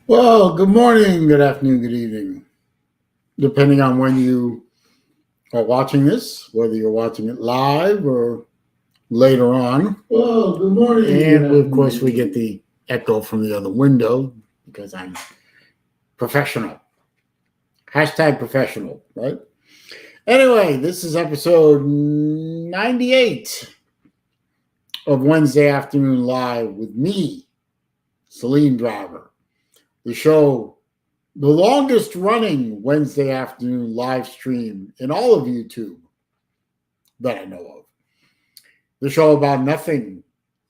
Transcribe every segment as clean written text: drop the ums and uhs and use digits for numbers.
Well, good morning, good afternoon, good evening, depending on when you are watching this, whether you're watching it live or later on. Well, good morning. And of course, we get the echo from the other window because I'm professional. Hashtag professional, right? Anyway, this is episode 98 of Wednesday Afternoon Live with me, SaleenDriver. The show, the longest running Wednesday afternoon live stream in all of YouTube that I know of. The show about nothing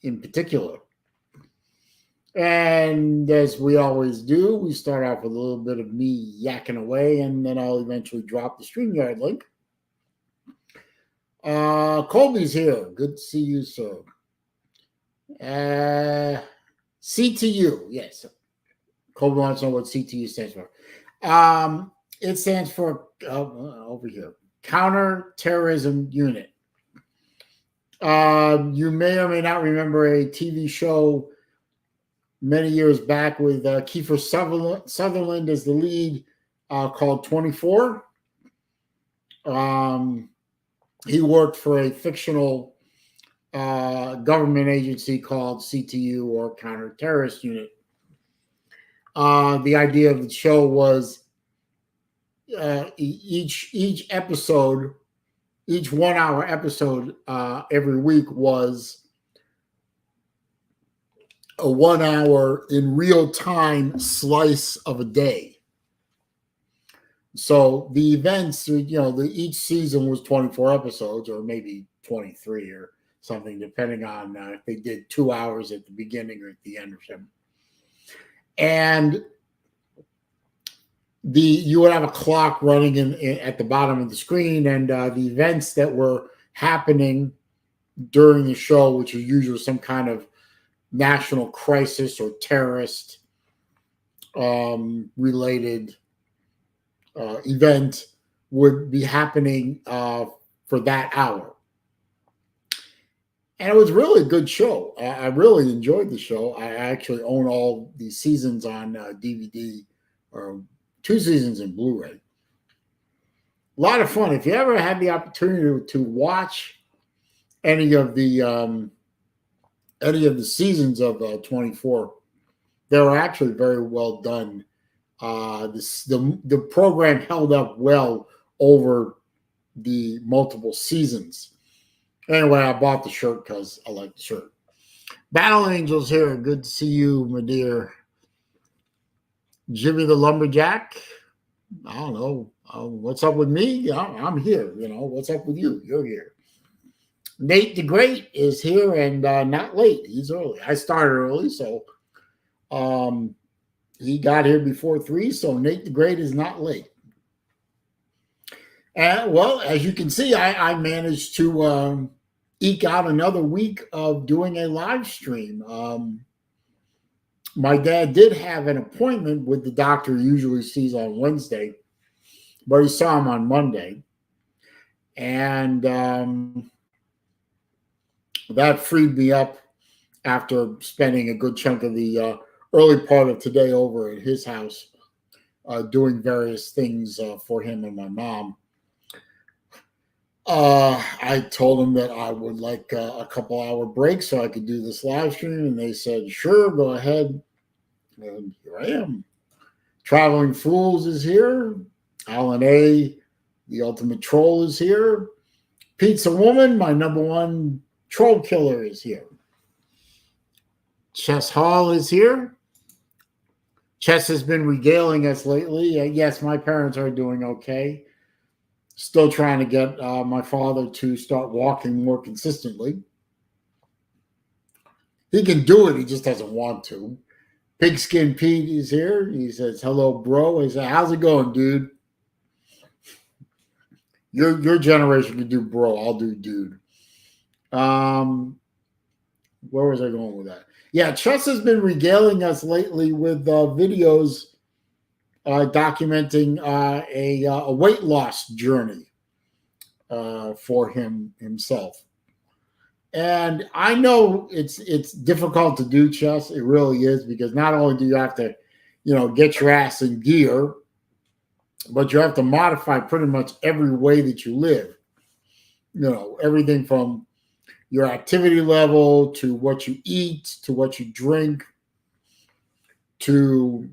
in particular. And as we always do, we start off with a little bit of me yakking away, and then I'll eventually drop the StreamYard link. Colby's here. Good to see you, sir. CTU, yes. Colby wants to know what CTU stands for. It stands for, over here, Counterterrorism Unit. You may or may not remember a TV show many years back with Kiefer Sutherland as the lead called 24. He worked for a fictional government agency called CTU, or Counter-Terrorist Unit. The idea of the show was each episode, each 1 hour episode every week was a 1 hour in real time slice of a day. So the events, each season was 24 episodes, or maybe 23 or something, depending on if they did 2 hours at the beginning or at the end or something. And you would have a clock running at the bottom of the screen, and the events that were happening during the show, which is usually some kind of national crisis or terrorist related event, would be happening for that hour. And it was really a good show. I really enjoyed the show. I actually own all these seasons on DVD, or 2 seasons in Blu-ray. A lot of fun. If you ever had the opportunity to watch any of the seasons of 24, they were actually very well done. The program held up well over the multiple seasons. Anyway, I bought the shirt because I like the shirt. Battle Angels here. Good to see you, my dear. Jimmy the Lumberjack. I don't know. What's up with me? I'm here. What's up with you? You're here. Nate the Great is here and not late. He's early. I started early, so he got here before 3, so Nate the Great is not late. And, well, as you can see, I managed to eke out another week of doing a live stream. My dad did have an appointment with the doctor he usually sees on Wednesday, but he saw him on Monday. And that freed me up after spending a good chunk of the early part of today over at his house doing various things for him and my mom. I told them that I would like a couple hour break so I could do this live stream, and they said, sure, go ahead. And here I am. Traveling Fools is here. Alan A., the ultimate troll, is here. Pizza Woman, my number one troll killer, is here. Chess Hall is here. Chess has been regaling us lately. Yes, my parents are doing okay. Still trying to get my father to start walking more consistently. He can do it, he just doesn't want to. Pigskin Pete is here. He says, hello, bro. I said, how's it going, dude? Your generation can do bro. I'll do dude. Where was I going with that? Yeah, Chess has been regaling us lately with videos documenting a weight loss journey for himself. And I know it's difficult to do, Chess. It really is, because not only do you have to get your ass in gear, but you have to modify pretty much every way that you live. Everything from your activity level to what you eat, to what you drink, to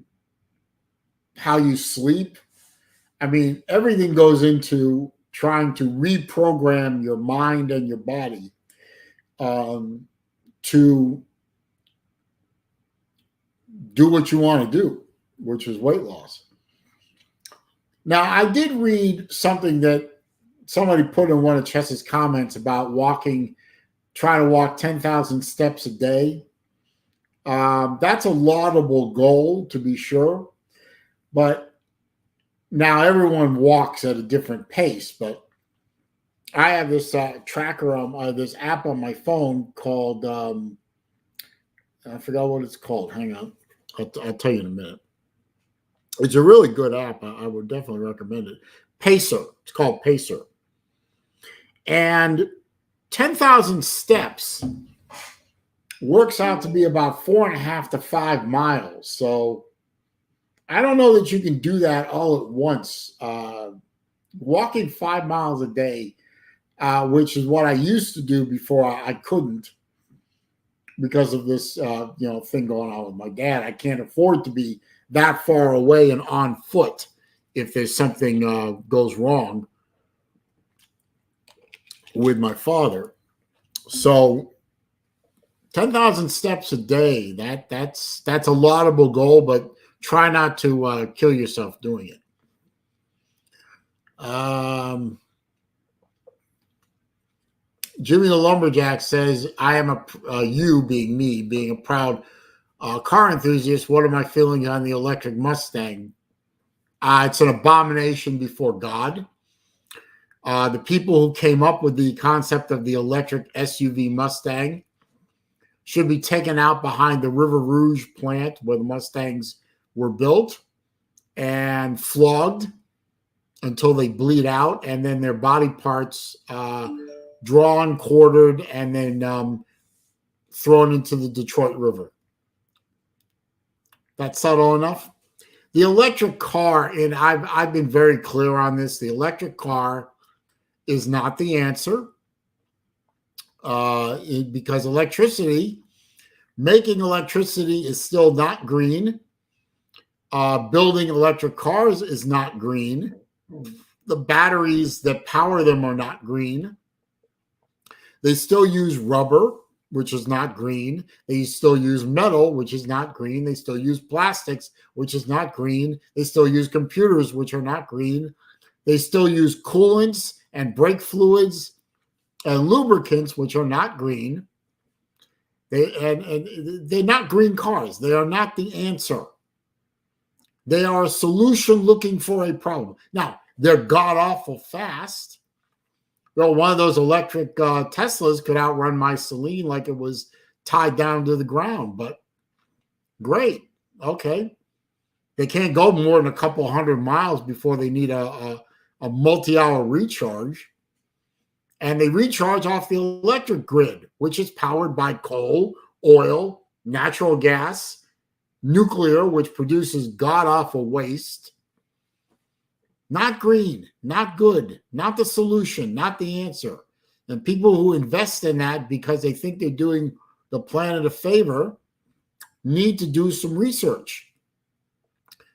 how you sleep. I mean, everything goes into trying to reprogram your mind and your body to do what you want to do, which is weight loss. Now, I did read something that somebody put in one of Chess's comments about trying to walk 10,000 steps a day. That's a laudable goal, to be sure. But now everyone walks at a different pace. But I have this tracker on this app on my phone called, I forgot what it's called. Hang on. I'll tell you in a minute. It's a really good app. I would definitely recommend it. Pacer. It's called Pacer. And 10,000 steps works out to be about 4.5 to 5 miles. So I don't know that you can do that all at once. Walking 5 miles a day, which is what I used to do before I couldn't because of this thing going on with my dad. I can't afford to be that far away and on foot if there's something goes wrong with my father. So 10,000 steps a day, that's a laudable goal, but try not to kill yourself doing it. Jimmy the Lumberjack says, I am you being me, being a proud car enthusiast. What are my feelings on the electric Mustang? It's an abomination before God. The people who came up with the concept of the electric SUV Mustang should be taken out behind the River Rouge plant where the Mustangs were built and flogged until they bleed out, and then their body parts drawn, quartered, and then thrown into the Detroit River. That's subtle enough. The electric car, and I've been very clear on this, the electric car is not the answer because making electricity is still not green. Building electric cars is not green. The batteries that power them are not green. They still use rubber, which is not green. They still use metal, which is not green. They still use plastics, which is not green. They still use computers, which are not green. They still use coolants and brake fluids and lubricants, which are not green. They're not green cars. They are not the answer. They are a solution looking for a problem. Now, they're god-awful fast. Well, one of those electric Teslas could outrun my Saleen like it was tied down to the ground, but great. Okay. They can't go more than a couple 100 miles before they need a multi-hour recharge. And they recharge off the electric grid, which is powered by coal, oil, natural gas, nuclear, which produces god-awful waste. Not green, not good, not the solution, not the answer. And people who invest in that because they think they're doing the planet a favor need to do some research.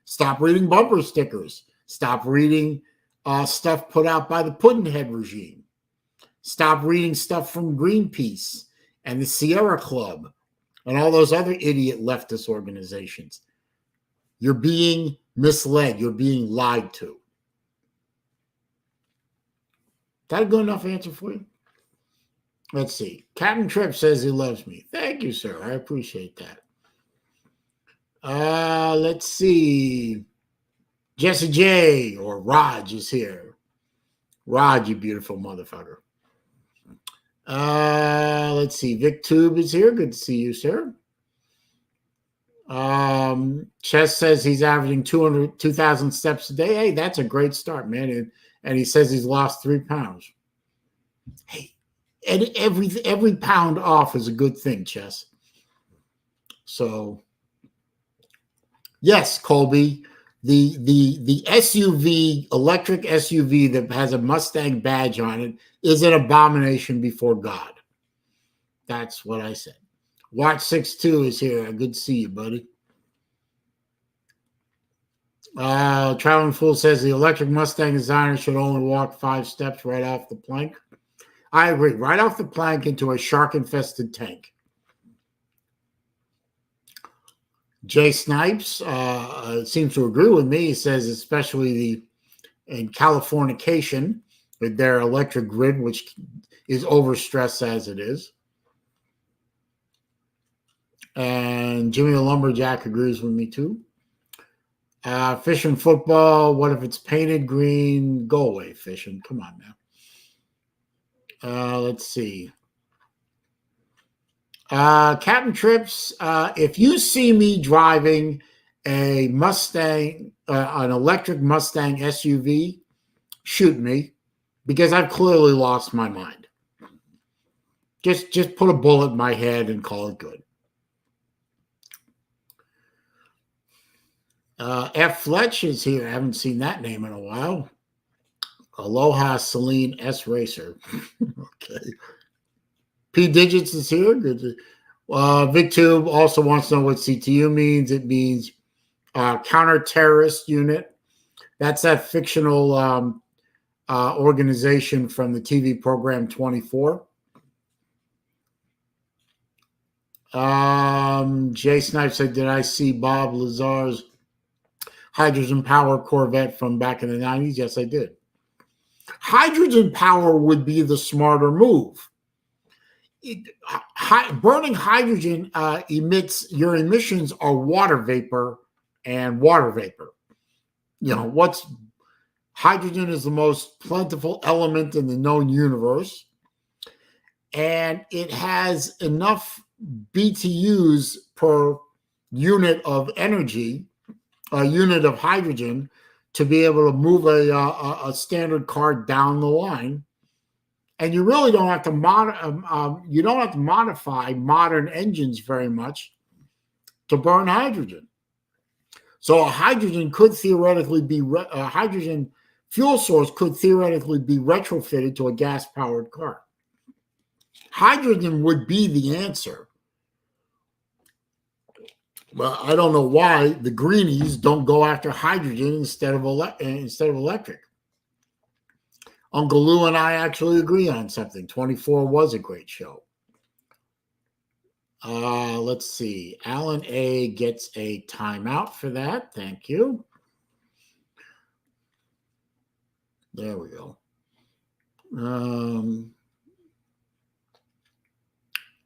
Stop reading bumper stickers. Stop reading stuff put out by the Pudd'nhead regime. Stop reading stuff from Greenpeace and the Sierra Club and all those other idiot leftist organizations. You're being misled. You're being lied to. Is that a good enough answer for you? Let's see. Captain Tripp says he loves me. Thank you, sir. I appreciate that. Let's see. Jesse J. or Raj is here. Raj, you beautiful motherfucker. Let's see. Vic Tube is here. Good to see you, sir. Chess says he's averaging 2,000 steps a day. Hey, that's a great start, man. And he says he's lost 3 pounds. Hey, and every pound off is a good thing, Chess. So Yes, Colby. The SUV, electric SUV that has a Mustang badge on it is an abomination before God. That's what I said. Watch 62 is here. Good to see you, buddy. Traveling Fool says the electric Mustang designer should only walk 5 steps right off the plank. I agree. Right off the plank into a shark-infested tank. Jay Snipes seems to agree with me. He says especially in Californication with their electric grid, which is overstressed as it is. And Jimmy the Lumberjack agrees with me too. Fishing football, what if it's painted green? Go away, fishing. Come on now. Let's see. Captain Trips, if you see me driving a Mustang, an electric Mustang SUV, shoot me because I've clearly lost my mind. Just put a bullet in my head and call it good. F. Fletch is here. I haven't seen that name in a while. Aloha Saleen S. Racer. Okay. P. Digits is here. Good. VicTube also wants to know what CTU means. It means counter-terrorist unit. That's that fictional organization from the TV program 24. Jay Snipe said, did I see Bob Lazar's hydrogen power Corvette from back in the 90s? Yes, I did. Hydrogen power would be the smarter move. Burning hydrogen emits, your emissions are water vapor and water vapor. You know, hydrogen is the most plentiful element in the known universe, and it has enough BTUs per unit of energy, a unit of hydrogen, to be able to move a standard car down the line. And you really don't have to modify modern engines very much to burn hydrogen. So a hydrogen fuel source could theoretically be retrofitted to a gas-powered car. Hydrogen would be the answer. Well, I don't know why the greenies don't go after hydrogen instead of electric. Uncle Lou and I actually agree on something. 24 was a great show. Let's see. Alan A gets a timeout for that. Thank you. There we go.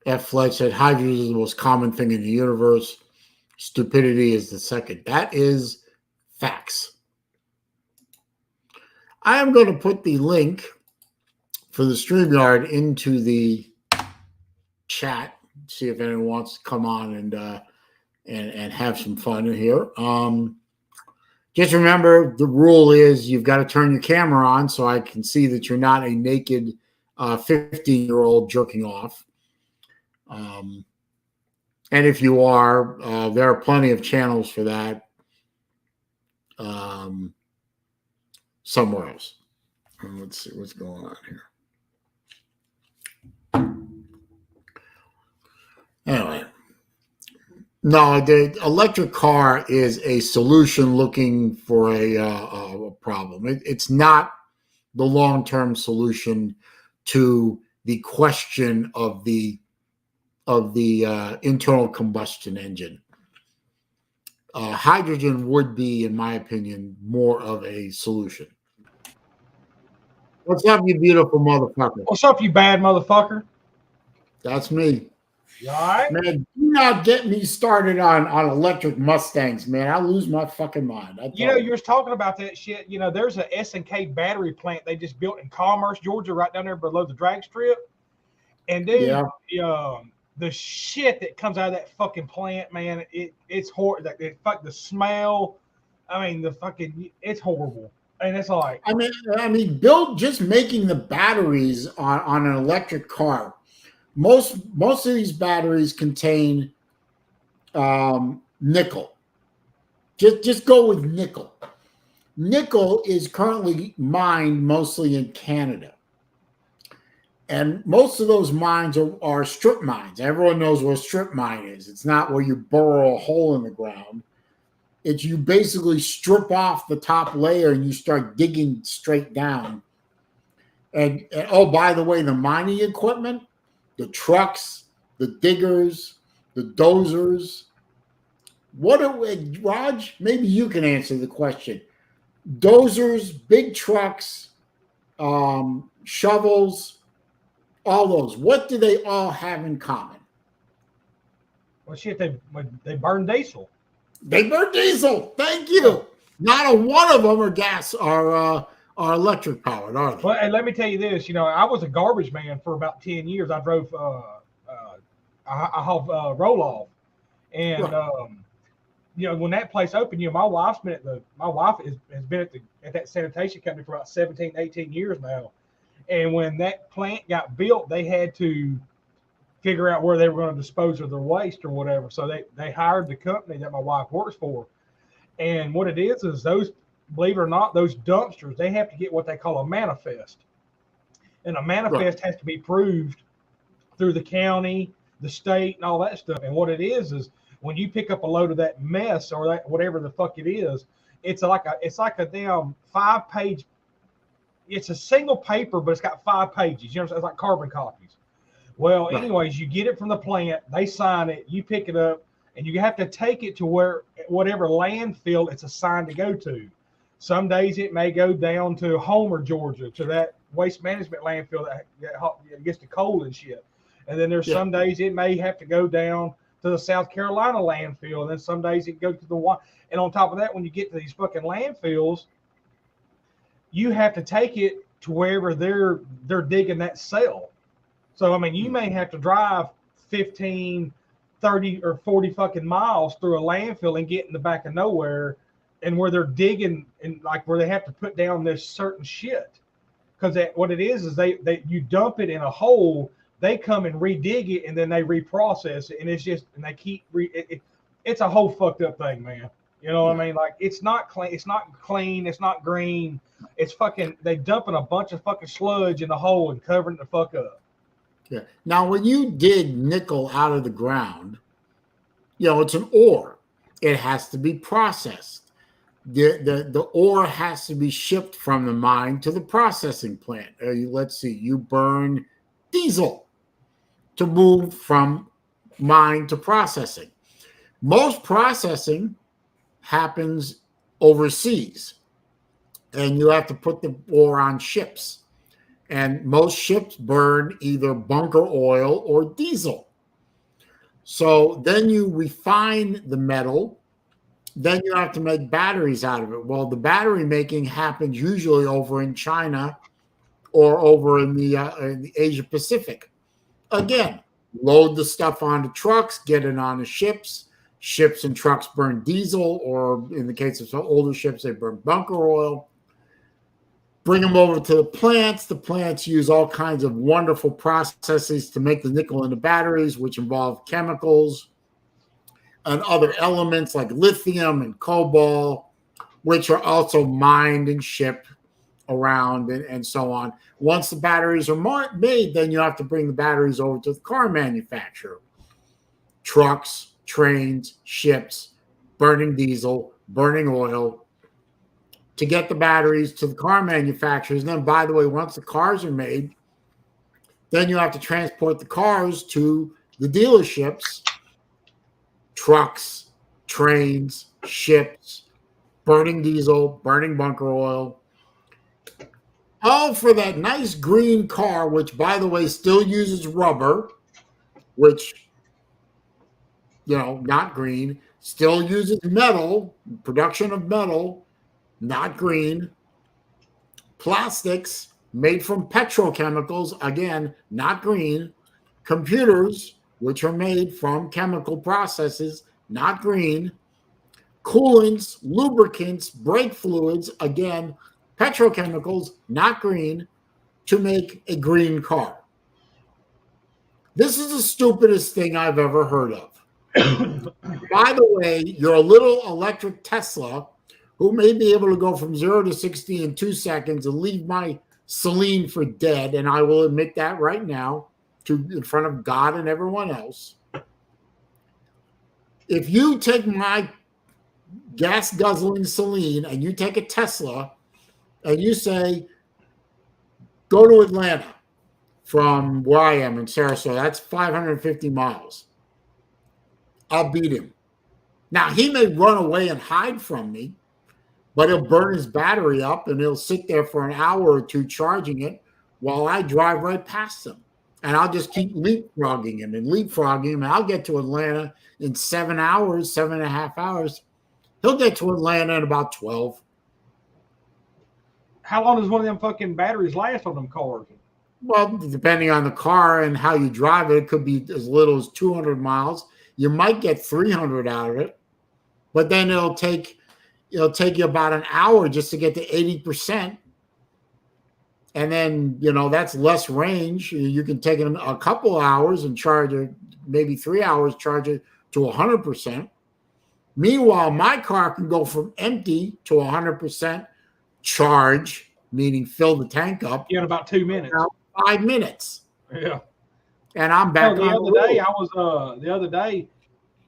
F. Flight said hydrogen is the most common thing in the universe. Stupidity is the second. That is facts. I am going to put the link for the StreamYard into the chat. See if anyone wants to come on and have some fun here. Just remember, the rule is you've got to turn your camera on so I can see that you're not a naked 15-year-old jerking off. And if you are, there are plenty of channels for that somewhere else. Let's see what's going on here. Anyway, no, the electric car is a solution looking for a problem. It's not the long-term solution to the question of the internal combustion engine. Hydrogen would be, in my opinion, more of a solution. What's up, you beautiful motherfucker? What's up, you bad motherfucker? That's me. You all right? Man, do not get me started on electric Mustangs, man. I'll lose my fucking mind. You know, you were talking about that shit. You know, there's a S&K battery plant they just built in Commerce, Georgia, right down there below the drag strip. And dude, the shit that comes out of that fucking plant, man, it's horrible. The smell, I mean, it's horrible. And it's like, I mean, just making the batteries on an electric car. Most of these batteries contain nickel. Just go with nickel. Nickel is currently mined mostly in Canada. And most of those mines are strip mines. Everyone knows what a strip mine is. It's not where you burrow a hole in the ground. It's you basically strip off the top layer and you start digging straight down. And oh, by the way, the mining equipment, the trucks, the diggers, the dozers. Raj, maybe you can answer the question. Dozers, big trucks, shovels, all those. What do they all have in common? Well, shit, they burn diesel. They burn diesel. Thank you. Not a one of them are gas are electric powered, are they? Well, and let me tell you this. You know, I was a garbage man for about 10 years. I drove, I hauled roll off, and Right. you know, when that place opened, you know, my wife has been at that sanitation company for about 17, 18 years now. And when that plant got built, they had to figure out where they were going to dispose of their waste or whatever. So they hired the company that my wife works for. And what it is those, believe it or not, those dumpsters, they have to get what they call a manifest. And a manifest has to be proved through the county, the state, and all that stuff. And what it is when you pick up a load of that mess or that whatever the fuck it is, it's like a damn 5-page. It's a single paper, but it's got 5 pages. You know what I'm saying? It's like carbon copies. Well, anyways, you get it from the plant, they sign it, you pick it up, and you have to take it to whatever landfill it's assigned to go to. Some days it may go down to Homer, Georgia, to that waste management landfill that gets the coal and shit. And then there's some days it may have to go down to the South Carolina landfill. And then some days it goes to the one. And on top of that, when you get to these fucking landfills, you have to take it to wherever they're digging that cell. So, I mean, you may have to drive 15, 30, or 40 fucking miles through a landfill and get in the back of nowhere, and where they're digging and like where they have to put down this certain shit. Because what it is they you dump it in a hole, they come and redig it, and then they reprocess it, and it's just, and they keep it's a whole fucked up thing, man. You know what I mean? Like, it's not clean, it's not green. It's fucking, they dumping a bunch of fucking sludge in the hole and covering the fuck up. Yeah. Now, when you dig nickel out of the ground, you know, it's an ore. It has to be processed. The ore has to be shipped from the mine to the processing plant. Let's see, you burn diesel to move from mine to processing. Most processing happens overseas, and you have to put the ore on ships. And most ships burn either bunker oil or diesel. So then you refine the metal. Then you have to make batteries out of it. Well, the battery making happens usually over in China or over in the Asia Pacific. Again, load the stuff onto trucks, get it onto ships. Ships and trucks burn diesel, or in the case of some older ships, they burn bunker oil. Bring them over to the plants. The plants use all kinds of wonderful processes to make the nickel into batteries, which involve chemicals and other elements like lithium and cobalt, which are also mined and shipped around and so on. Once the batteries are made, then you have to bring the batteries over to the car manufacturer. Trucks, trains, ships, burning diesel, burning oil, to get the batteries to the car manufacturers. And then, by the way, once the cars are made, then you have to transport the cars to the dealerships, trucks, trains, ships, burning diesel, burning bunker oil, all for that nice green car, which, by the way, still uses rubber, which, you know, not green, still uses metal, production of metal, not green. Plastics made from petrochemicals, again, not green. Computers, which are made from chemical processes, not green. Coolants, lubricants, brake fluids, again, petrochemicals, not green, to make a green car. This is the stupidest thing I've ever heard of. By the way, your little electric Tesla, who may be able to go from 0 to 60 in 2 seconds and leave my Saleen for dead, and I will admit that right now in front of God and everyone else. If you take my gas guzzling Saleen and you take a Tesla and you say, go to Atlanta from where I am in Sarasota, that's 550 miles. I'll beat him. Now, he may run away and hide from me, but he'll burn his battery up and he'll sit there for an hour or two charging it while I drive right past him. And I'll just keep leapfrogging him. And I'll get to Atlanta in 7 hours, 7.5 hours. He'll get to Atlanta in about 12. How long does one of them fucking batteries last on them cars? Well, depending on the car and how you drive it, it could be as little as 200 miles. You might get 300 out of it, but then it'll take you about an hour just to get to 80%. And then, that's less range. You can take it a couple hours and charge it, maybe 3 hours, charge it to 100%. Meanwhile, my car can go from empty to 100% charge, meaning fill the tank up. In about 2 minutes. 5 minutes. Yeah. And I'm back the other day,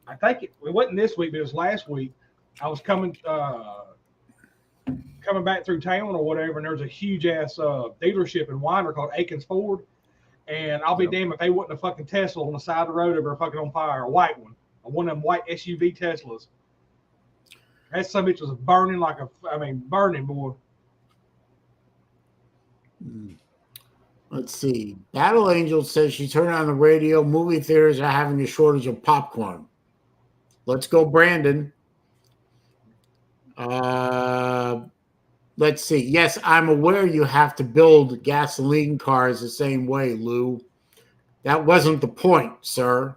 I think it wasn't this week, but it was last week. I was coming back through town or whatever, and there's a huge ass dealership in Winder called Aikens Ford. And I'll be damned if they wasn't a fucking Tesla on the side of the road over fucking on fire, a white one of them white SUV Teslas. That some bitch was burning burning, boy. Let's see. Battle Angel says she turned on the radio. Movie theaters are having a shortage of popcorn. Let's go, Brandon. Let's see. Yes, I'm aware you have to build gasoline cars the same way, Lou. That wasn't the point, sir.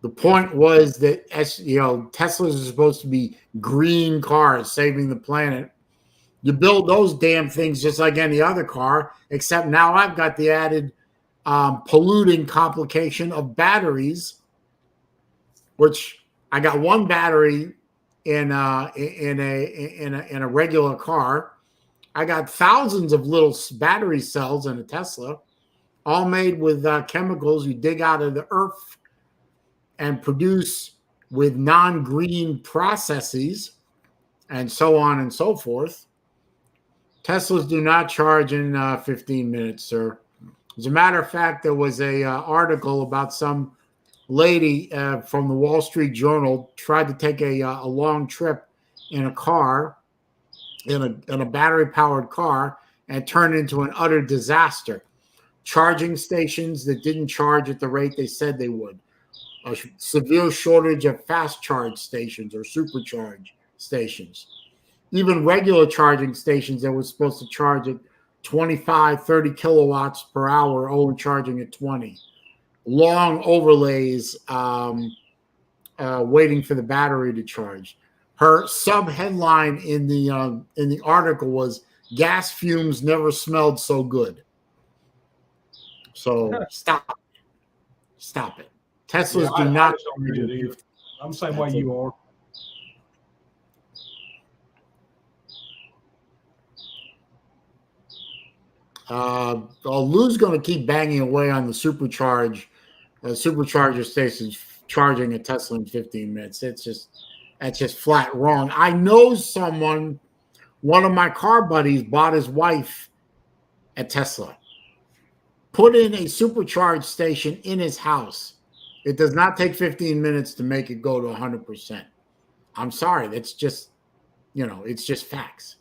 The point was that Teslas are supposed to be green cars, saving the planet. You build those damn things just like any other car, except now I've got the added polluting complication of batteries, which I got one battery in a regular car. I got thousands of little battery cells in a Tesla, all made with chemicals you dig out of the earth and produce with non-green processes, and so on and so forth. Teslas do not charge in 15 minutes, sir. As a matter of fact, there was a article about some lady from the Wall Street Journal tried to take a long trip in a car, in a battery-powered car, and turned into an utter disaster. Charging stations that didn't charge at the rate they said they would. A severe shortage of fast charge stations or supercharge stations. Even regular charging stations that were supposed to charge at 25, 30 kilowatts per hour, only charging at 20. Long overlays waiting for the battery to charge. Her sub-headline in the article was, "Gas fumes never smelled so good." So stop it. Teslas do not. I'm the same way you are. Lou's going to keep banging away on the supercharger stations charging a Tesla in 15 minutes. That's just flat wrong. I know one of my car buddies bought his wife a Tesla, put in a supercharge station in his house. It does not take 15 minutes to make it go to 100%. I'm sorry. That's just, it's just facts.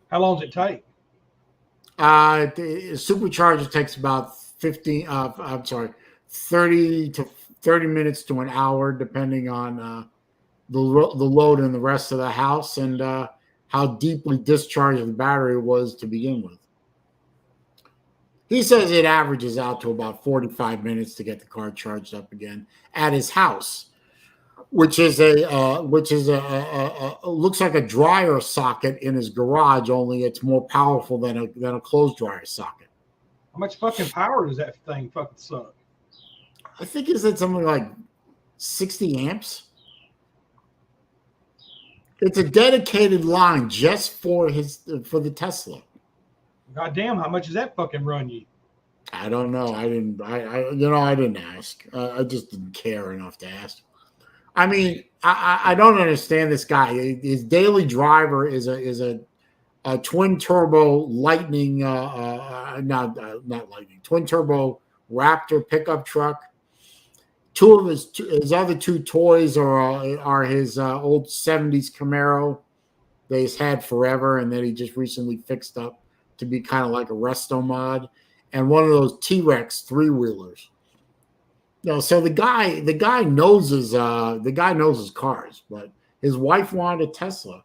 How long does it take? The supercharger takes about 30 minutes to an hour, depending on the load in the rest of the house and how deeply discharged the battery was to begin with. He says it averages out to about 45 minutes to get the car charged up again at his house, which is looks like a dryer socket in his garage, only it's more powerful than a clothes dryer socket. How much fucking power does that thing fucking suck? I think he said something like 60 amps. It's a dedicated line just for the Tesla. God damn, how much does that fucking run you? I don't know. I didn't ask. I just didn't care enough to ask. I mean, I don't understand this guy. His daily driver is a twin turbo Lightning, not Lightning, twin turbo Raptor pickup truck. Two of his other two toys are his old 70s Camaro that he's had forever, and that he just recently fixed up to be kind of like a resto mod, and one of those T-Rex 3-wheelers. So the guy knows his cars, but his wife wanted a Tesla,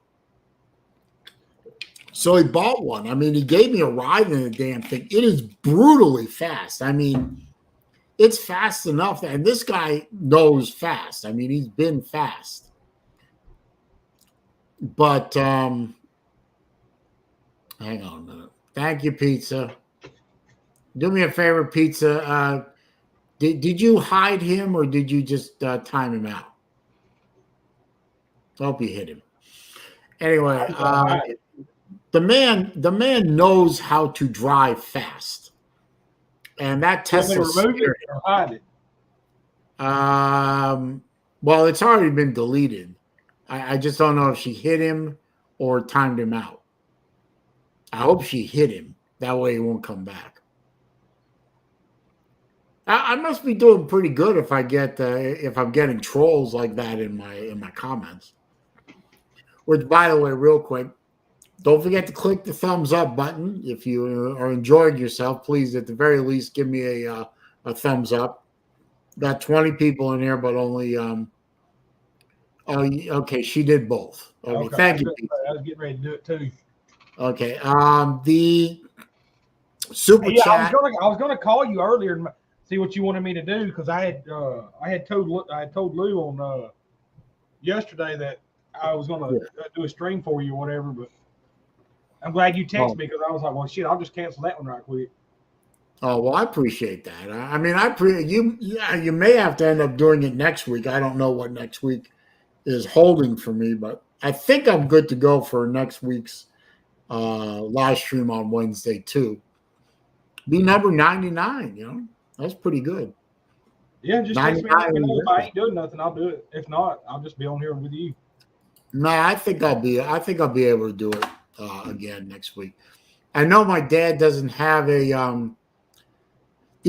so he bought one. I mean, he gave me a ride in the damn thing. It is brutally fast. I mean, it's fast enough, and this guy knows fast. I mean, he's been fast. But hang on a minute. Thank you, pizza. Do me a favor, pizza. Did you hide him, or did you just time him out? Hope you hit him. Anyway, the man knows how to drive fast, and that Tesla. Remove it or hide it? Well, it's already been deleted. I just don't know if she hit him or timed him out. I hope she hit him. That way he won't come back. I must be doing pretty good if I'm getting trolls like that in my comments. Which, by the way, real quick, don't forget to click the thumbs up button if you are enjoying yourself. Please, at the very least, give me a thumbs up. Got 20 people in here, but only oh, okay. She did both. Okay. Thank you. I was getting ready to do it too. Okay. The super chat. I was gonna call you earlier and see what you wanted me to do, because I had told Lou on yesterday that I was gonna do a stream for you or whatever. But I'm glad you texted me, because I was like, well, shit, I'll just cancel that one right quick. Oh, well, I appreciate that. I mean, you may have to end up doing it next week. I don't know what next week is holding for me, but I think I'm good to go for next week's live stream on Wednesday too. Be number 99, that's pretty good. Yeah, just text me. If I ain't doing nothing, I'll do it. If not, I'll just be on here with you. No, I think I'll be able to do it again next week. I know my dad doesn't have the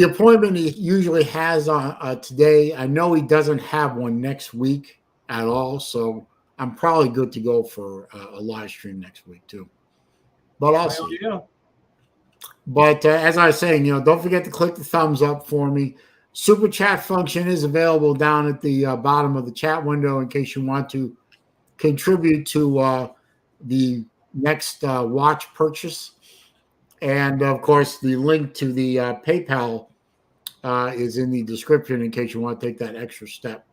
appointment he usually has on today. I know he doesn't have one next week at all, so I'm probably good to go for a live stream next week too. But I'll see. Yeah. But as I was saying, don't forget to click the thumbs up for me. Super chat function is available down at the bottom of the chat window in case you want to contribute to the next watch purchase. And of course, the link to the PayPal is in the description in case you want to take that extra step.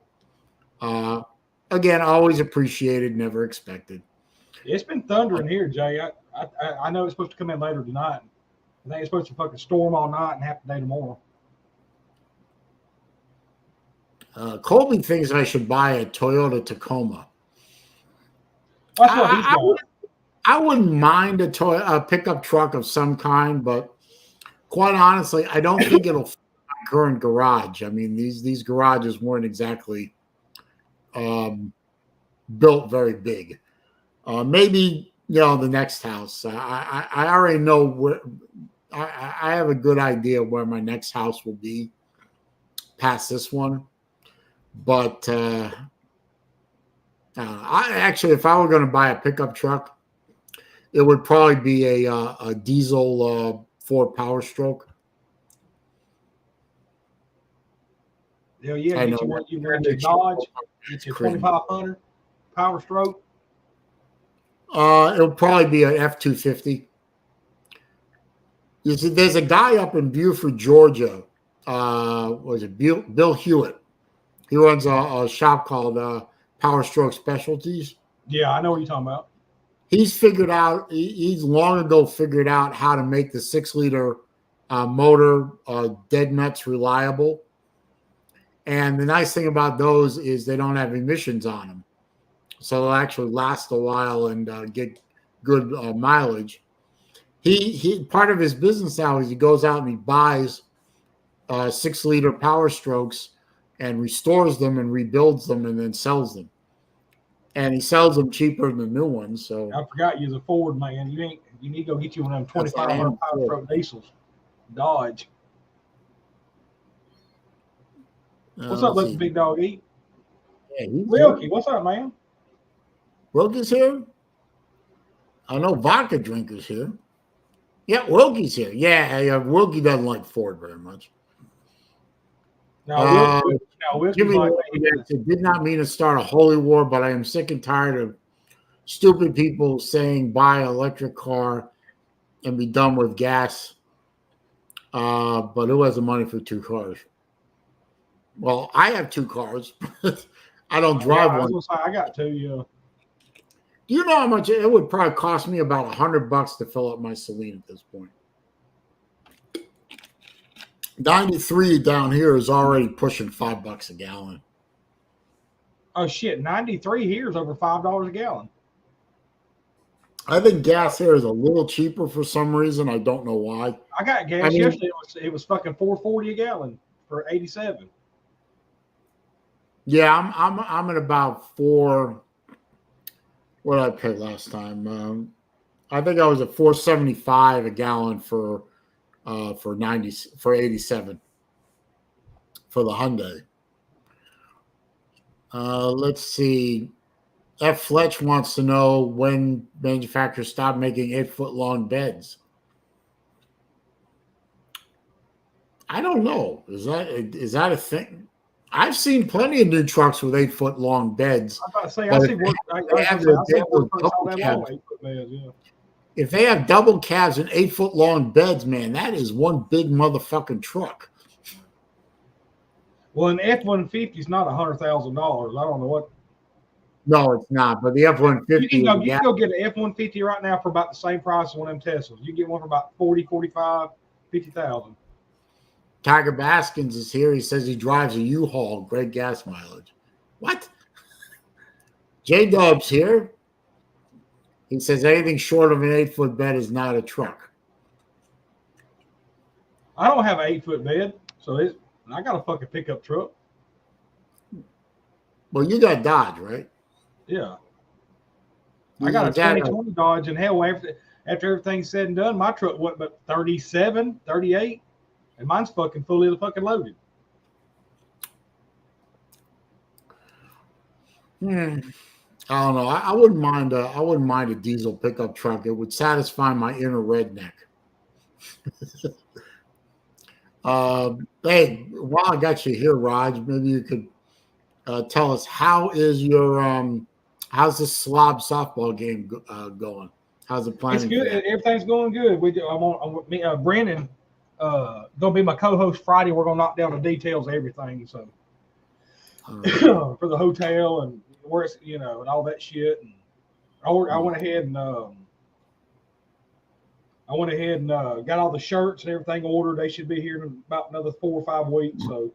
Again, always appreciated, never expected. It's been thundering here, Jay. I know it's supposed to come in later tonight. I think it's supposed to fucking storm all night and half the day tomorrow. Colby thinks I should buy a Toyota Tacoma. That's what he's got. I wouldn't mind a pickup truck of some kind, but quite honestly, I don't think it'll fit my current garage. I mean, these garages weren't exactly built very big. Maybe the next house. I already know where. I have a good idea where my next house will be past this one, but if I were going to buy a pickup truck, it would probably be a diesel Ford Power Stroke. Yeah, you want your Dodge, it's your 2500 Power Stroke. It'll probably be an F-250. You see, there's a guy up in Beaufort, Georgia. Was it Bill Hewitt? He runs a shop called Power Stroke Specialties. Yeah, I know what you're talking about. He's long ago figured out how to make the 6-liter motor dead nuts reliable. And the nice thing about those is they don't have emissions on them. So they'll actually last a while and get good mileage. He part of his business now is he goes out and he buys 6-liter Power Strokes and restores them and rebuilds them and then sells them. And he sells them cheaper than the new ones. So I forgot you're a Ford man. You need to go get you one of them 2,500 Power Stroke diesels. Dodge. What's up, little big dog eat? Yeah, Wilkie, what's up, man? Wilkie's here? I know Vodka Drinker's here. Yeah, Wilkie's here. Yeah, Wilkie doesn't like Ford very much. Wilkie's like, it did not mean to start a holy war, but I am sick and tired of stupid people saying buy an electric car and be done with gas. But who has the money for 2 cars? Well, I have 2 cars. I don't drive one. I got 2, yeah. Do you know how much it would probably cost me? About $100 to fill up my Saleen at this point. 93 down here is already pushing $5 a gallon. Oh shit, 93 here is over $5 a gallon. I think gas here is a little cheaper for some reason. I don't know why. I got gas yesterday. It was fucking $4.40 a gallon for 87. Yeah, I'm at about 4. What did I pay last time? I think I was at $4.75 a gallon for 87 for the Hyundai. Let's see. F. Fletch wants to know when manufacturers stop making 8-foot long beds. I don't know. Is that a thing? I've seen plenty of new trucks with 8-foot long beds. I was about to say, I see work. If they have double cabs and 8-foot long beds, man, that is one big motherfucking truck. Well, an F-150 is not $100,000. I don't know what. No, it's not. But the F-150. You can go get an F-150 right now for about the same price as one of them Teslas. You can get one for about 40, 45, 50,000. Tiger Baskins is here. He says he drives a U-Haul, great gas mileage. What? J-Dub's here. He says anything short of an 8-foot bed is not a truck. I don't have an 8-foot bed, so I got a fucking pickup truck. Well, you got Dodge, right? Yeah. I got a 2020 Dodge, and hell, after everything's said and done, my truck went but 37, 38. And mine's fucking fully fucking loaded. I don't know. I wouldn't mind. I wouldn't mind a diesel pickup truck. It would satisfy my inner redneck. Hey, while I got you here, Raj, maybe you could tell us how's the Slob softball game going? How's it playing? It's good. Everything's going good. Brandon. Gonna be my co-host Friday. We're gonna knock down the details of everything. So for the hotel and where it's and all that shit. And I went ahead and got all the shirts and everything ordered. They should be here in about another 4 or 5 weeks. So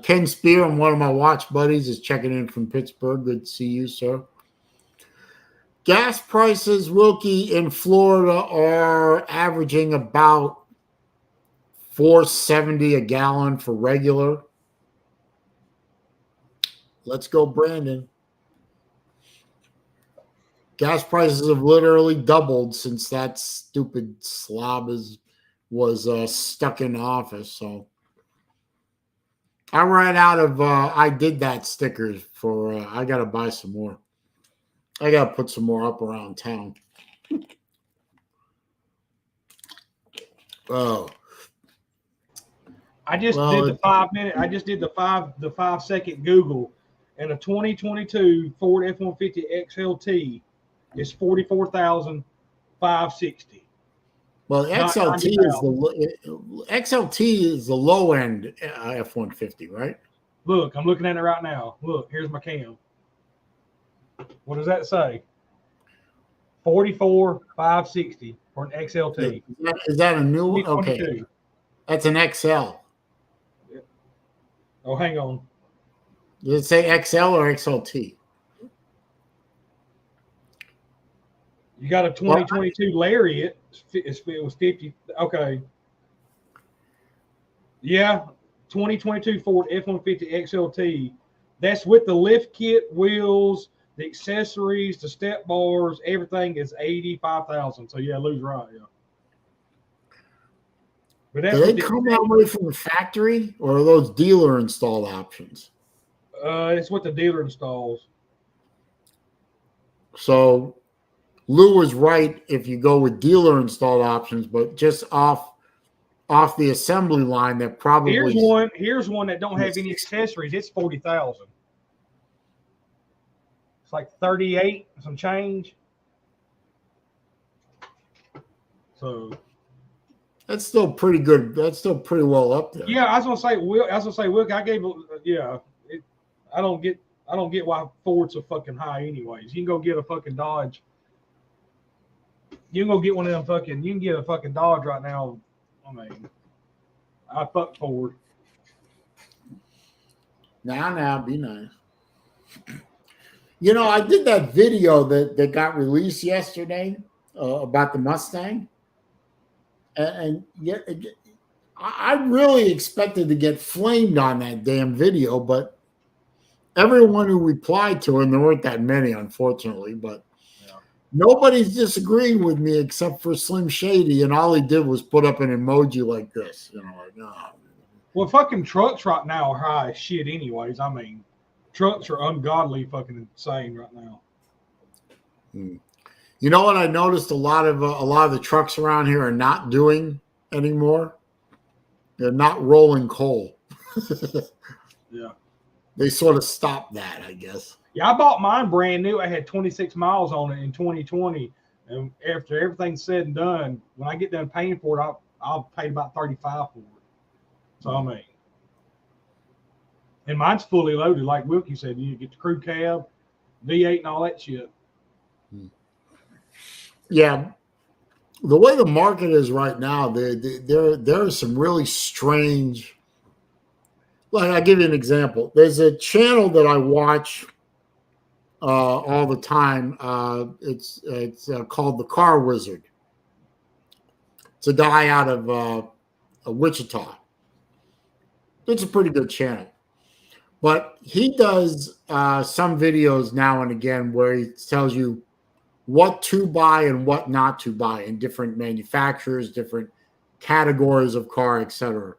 Ken Spear, one of my watch buddies, is checking in from Pittsburgh. Good to see you, sir. Gas prices, Wilkie, in Florida are averaging about $4.70 a gallon for regular. Let's go, Brandon. Gas prices have literally doubled since that stupid slob was stuck in office. So I ran out of I did that stickers for I got to buy some more. I got to put some more up around town. Oh. I just did the 5-minute. I just did the 5-second Google, and a 2022 Ford F-150 XLT is $44,560. Well, XLT is the low end F-150, right? Look, I'm looking at it right now. Look, here's my cam. What does that say? $44,560 for an XLT. Is that a new one? Okay. That's an XL. Oh, hang on. Does it say XL or XLT? You got a 2022 Lariat. It was 50. Okay. Yeah, 2022 Ford F-150 XLT. That's with the lift kit, wheels, the accessories, the step bars, everything is 85,000. So yeah, Lou's right. Yeah. But that's do they come that way from the factory, or are those dealer installed options? It's what the dealer installs. So Lou was right if you go with dealer installed options, but just off the assembly line, that probably Here's one that don't have any accessories. It's 40,000. It's like 38 some change. So that's still pretty good. That's still pretty well up there. Yeah, I was gonna say, Wilk. I gave, I don't get why Ford's so fucking high, anyways. You can go get a fucking Dodge. You can go get one of them fucking. You can get a fucking Dodge right now. I mean, I fuck Ford. Now, be nice. You know, I did that video that got released yesterday about the Mustang, and yet I really expected to get flamed on that damn video, but everyone who replied to it, and there weren't that many, unfortunately, but nobody's disagreeing with me except for Slim Shady, and all he did was put up an emoji like this, you know, like, oh. Well, fucking trucks right now are high as shit, anyways. I mean, trucks are ungodly fucking insane right now. You know what I noticed? A lot of the trucks around here are not doing anymore. They're not rolling coal. Yeah, they sort of stopped that, I guess. Yeah, I bought mine brand new. I had 26 miles on it in 2020, and after everything's said and done, when I get done paying for it, I'll pay about 35 for it. So I mean, and mine's fully loaded, like Wilkie said. You get the crew cab, V8, and all that shit. Yeah, the way the market is right now, there are some really strange. Like, I'll give you an example. There's a channel that I watch all the time. It's called The Car Wizard. It's a guy out of Wichita. It's a pretty good channel, but he does some videos now and again where he tells you what to buy and what not to buy in different manufacturers, different categories of car, etc.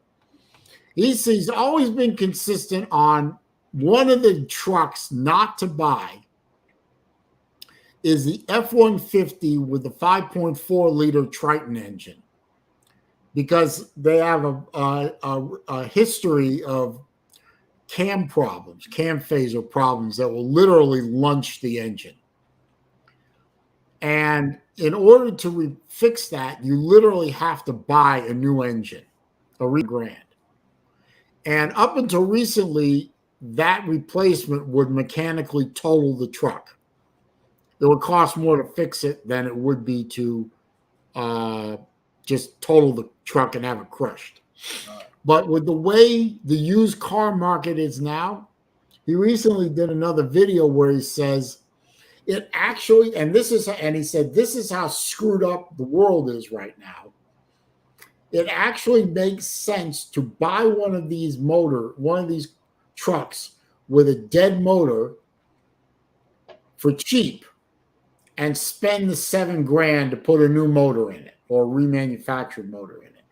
He's always been consistent on one of the trucks not to buy is the F-150 with the 5.4 liter Triton engine, because they have a history of cam problems, cam phaser problems that will literally lunch the engine. And in order to fix that, you literally have to buy a new engine, $3,000. And up until recently, that replacement would mechanically total the truck. It would cost more to fix it than it would be to just total the truck and have it crushed. But with the way the used car market is now, he recently did another video where he says it actually, and he said this is how screwed up the world is right now. It actually makes sense to buy one of these trucks with a dead motor for cheap and spend the $7,000 to put a new motor in it or a remanufactured motor in it.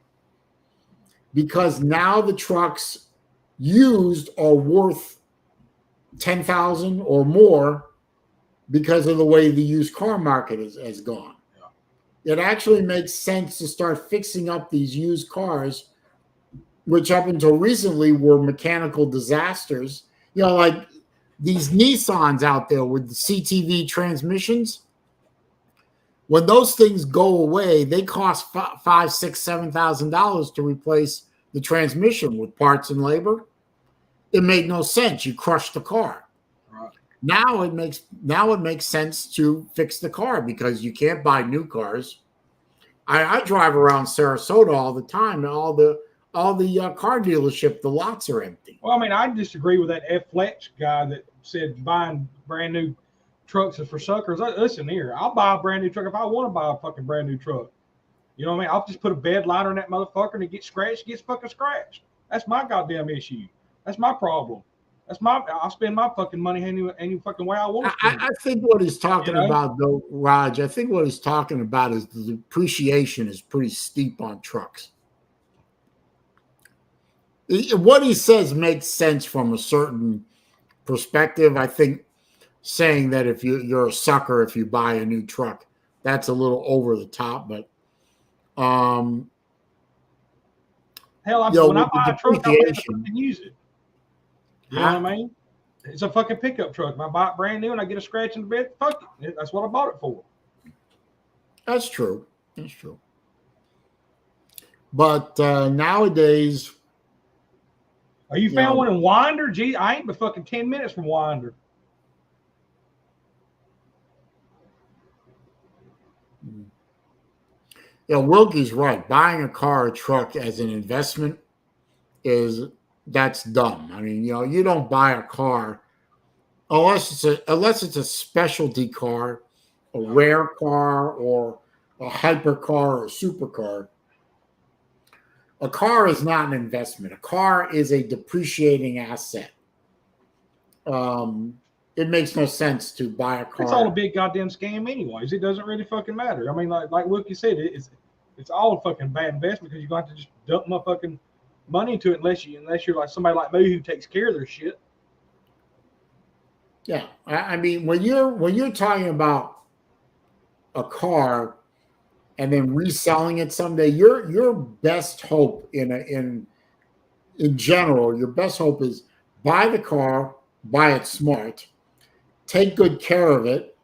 Because now the trucks used are worth $10,000 or more because of the way the used car market has gone. It actually makes sense to start fixing up these used cars, which up until recently were mechanical disasters. You know, like these Nissans out there with the CTV transmissions. When those things go away, they cost $5,000, $6,000, $7,000 to replace the transmission with parts and labor. It made no sense. You crushed the car. Right. Now it makes sense to fix the car because you can't buy new cars. I drive around Sarasota all the time, and all car dealership, the lots are empty. Well, I mean, I disagree with that F Flex guy that said buying brand new trucks is for suckers. Listen here, I'll buy a brand new truck if I want to buy a fucking brand new truck. You know what I mean? I'll just put a bed liner in that motherfucker and it gets scratched, gets fucking scratched. That's my goddamn issue. That's my problem. I'll spend my fucking money any fucking way I want to spend it. I think what he's talking about, though, Raj, I think what he's talking about is the depreciation is pretty steep on trucks. What he says makes sense from a certain perspective. I think saying that if you're a sucker if you buy a new truck, that's a little over the top. But hell, when I buy a truck, I better fucking use it. You know what I mean? It's a fucking pickup truck. If I buy it brand new and I get a scratch in the bed, fuck it. That's what I bought it for. That's true. That's true. But nowadays, are you found one in Winder? Gee, I ain't but fucking 10 minutes from Winder. Yeah, Wilkie's right. Buying a car or truck as an investment that's dumb. I mean, you don't buy a car unless it's a specialty car, a rare car, or a hypercar or a supercar. A car is not an investment. A car is a depreciating asset. It makes no sense to buy a car. It's all a big goddamn scam anyways. It doesn't really fucking matter. I mean, like Wilkie said, it's all a fucking bad investment because you're going to have to just dump my fucking money into it unless you're like somebody like me who takes care of their shit. Yeah, I mean, when you're talking about a car and then reselling it someday, your best hope in general, your best hope is buy the car, buy it smart, take good care of it,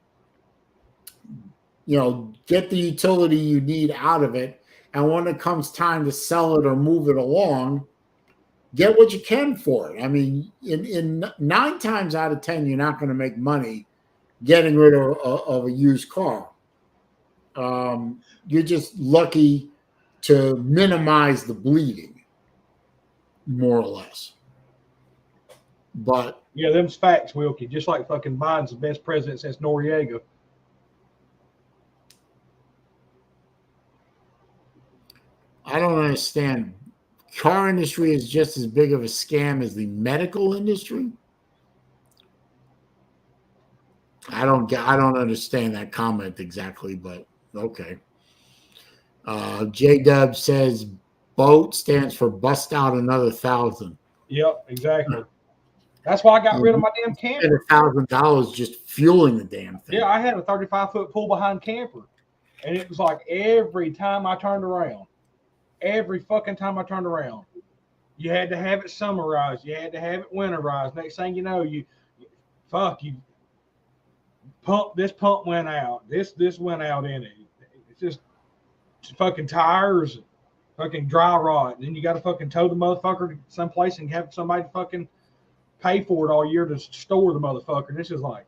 get the utility you need out of it, and when it comes time to sell it or move it along, get what you can for it. I mean, in 9 times out of 10, you're not going to make money getting rid of a used car. You're just lucky to minimize the bleeding, more or less. But yeah, them's facts, Wilkie. Just like fucking Biden's the best president since Noriega. I don't understand. Car industry is just as big of a scam as the medical industry. I don't understand that comment exactly, but okay. J-Dub says BOAT stands for bust out another 1,000. Yep, exactly. That's why I got rid of my damn camper. $1,000 just fueling the damn thing. Yeah, I had a 35-foot pull behind camper, and it was like every time I turned around, you had to have it summerized, you had to have it winterized. Next thing you know, this pump went out, this went out in it. It's just fucking tires, fucking dry rot. Then you got to fucking tow the motherfucker to someplace and have somebody fucking pay for it all year to store the motherfucker. And this is like,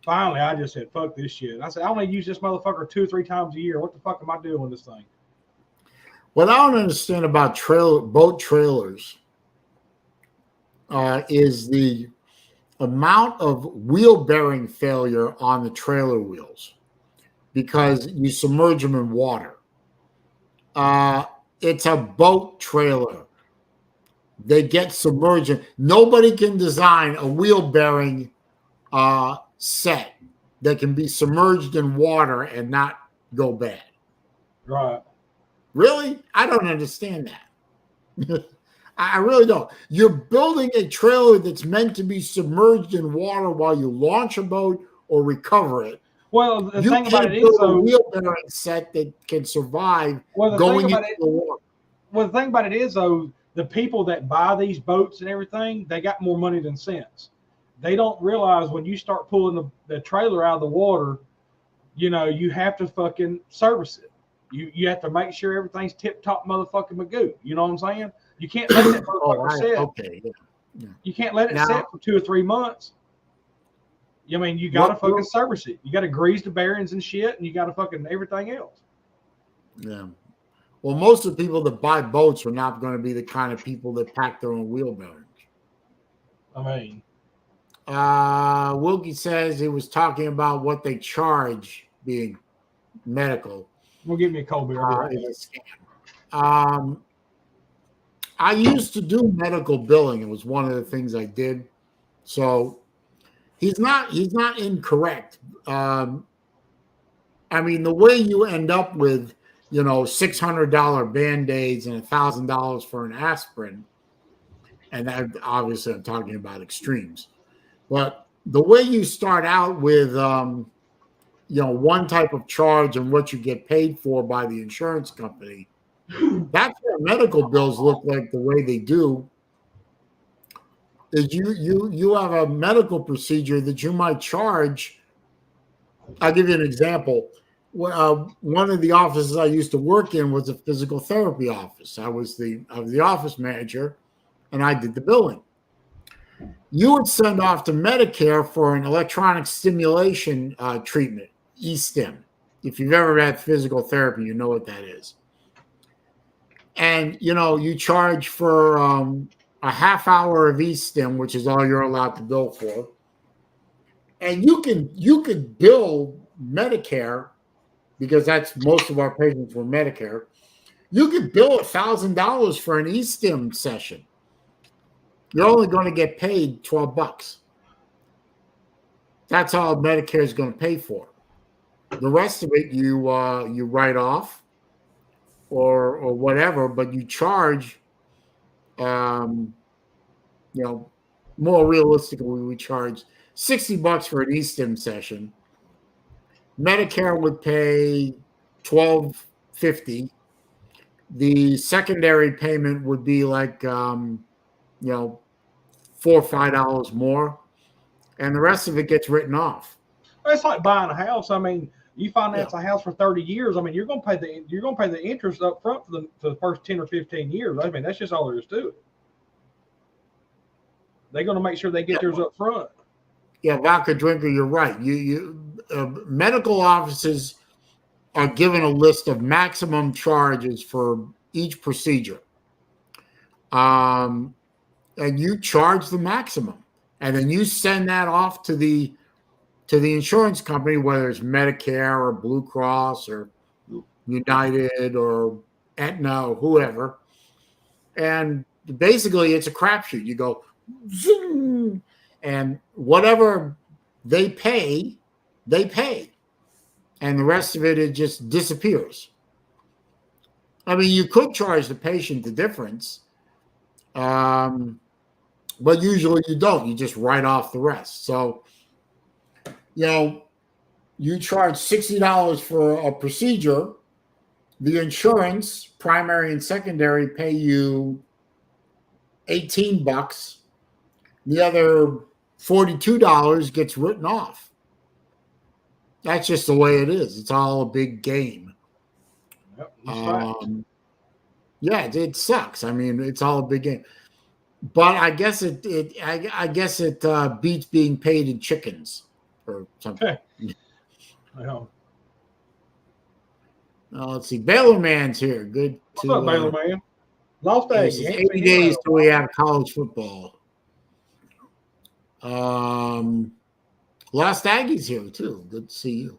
finally, I just said, fuck this shit. I said, I only use this motherfucker 2 or 3 times a year. What the fuck am I doing with this thing? What I don't understand about boat trailers is the amount of wheel bearing failure on the trailer wheels because you submerge them in water. It's a boat trailer. They get submerged. Nobody can design a wheel bearing set that can be submerged in water and not go bad. Right. Really? I don't understand that. I really don't. You're building a trailer that's meant to be submerged in water while you launch a boat or recover it. Well, the thing about it is, a wheel bearing set that can survive going into the water. Well, the thing about it is, though, the people that buy these boats and everything, they got more money than sense. They don't realize when you start pulling the trailer out of the water, you have to fucking service it. You have to make sure everything's tip-top motherfucking magoo. You know what I'm saying? You can't let that motherfucker sit. Okay. Yeah. You can't let it sit for 2 or 3 months. I mean, you got to fucking service it. You got to grease the bearings and shit, and you got to fucking everything else. Yeah. Well, most of the people that buy boats are not going to be the kind of people that pack their own wheel bearings. I mean, Wilkie says he was talking about what they charge being medical. we'll give me a cold beer. I'll be right back. I used to do medical billing. It was one of the things I did. So he's not incorrect. I mean, the way you end up with, $600 Band-Aids and $1,000 for an aspirin, and that, obviously I'm talking about extremes, but the way you start out with, one type of charge and what you get paid for by the insurance company, that's what medical bills look like. The way they do is you have a medical procedure that you might charge. I'll give you an example. One of the offices I used to work in was a physical therapy office. I was the office manager, and I did the billing. You would send off to Medicare for an electronic stimulation treatment, e-stim. If you've ever had physical therapy, you know what that is. And, you charge for a half hour of e-stim, which is all you're allowed to bill for. And you could bill Medicare, because that's most of our patients were Medicare. You could bill $1,000 for an e-stim session. You're only going to get paid $12. That's all Medicare is going to pay for. The rest of it you write off or whatever, but you charge. More realistically, we charge $60 for an e-stim session. Medicare would pay $12.50. The secondary payment would be like $4 or $5 more, and the rest of it gets written off. It's like buying a house. I mean, you finance a house for 30 years. I mean, you're gonna pay the interest up front for the first 10 or 15 years. I mean, that's just all there is to it. They're gonna make sure they get theirs up front. Yeah, vodka drinker, you're right. Medical offices are given a list of maximum charges for each procedure, and you charge the maximum, and then you send that off to the insurance company, whether it's Medicare or Blue Cross or United or Aetna or whoever, and basically it's a crapshoot. You go, zoom, and whatever they pay, and the rest of it just disappears. I mean, you could charge the patient the difference, but usually you don't. You just write off the rest. So, you charge $60 for a procedure. The insurance, primary and secondary, pay you $18. The other $42 gets written off. That's just the way it is. It's all a big game. Yep, it sucks. I mean, it's all a big game. But I guess it beats being paid in chickens or something. Let's see. Baylor Man's here. Good. What's up, Baylor Man? Lost Aggies. 80 days till we have college football. Lost Aggies here too. Good to see you.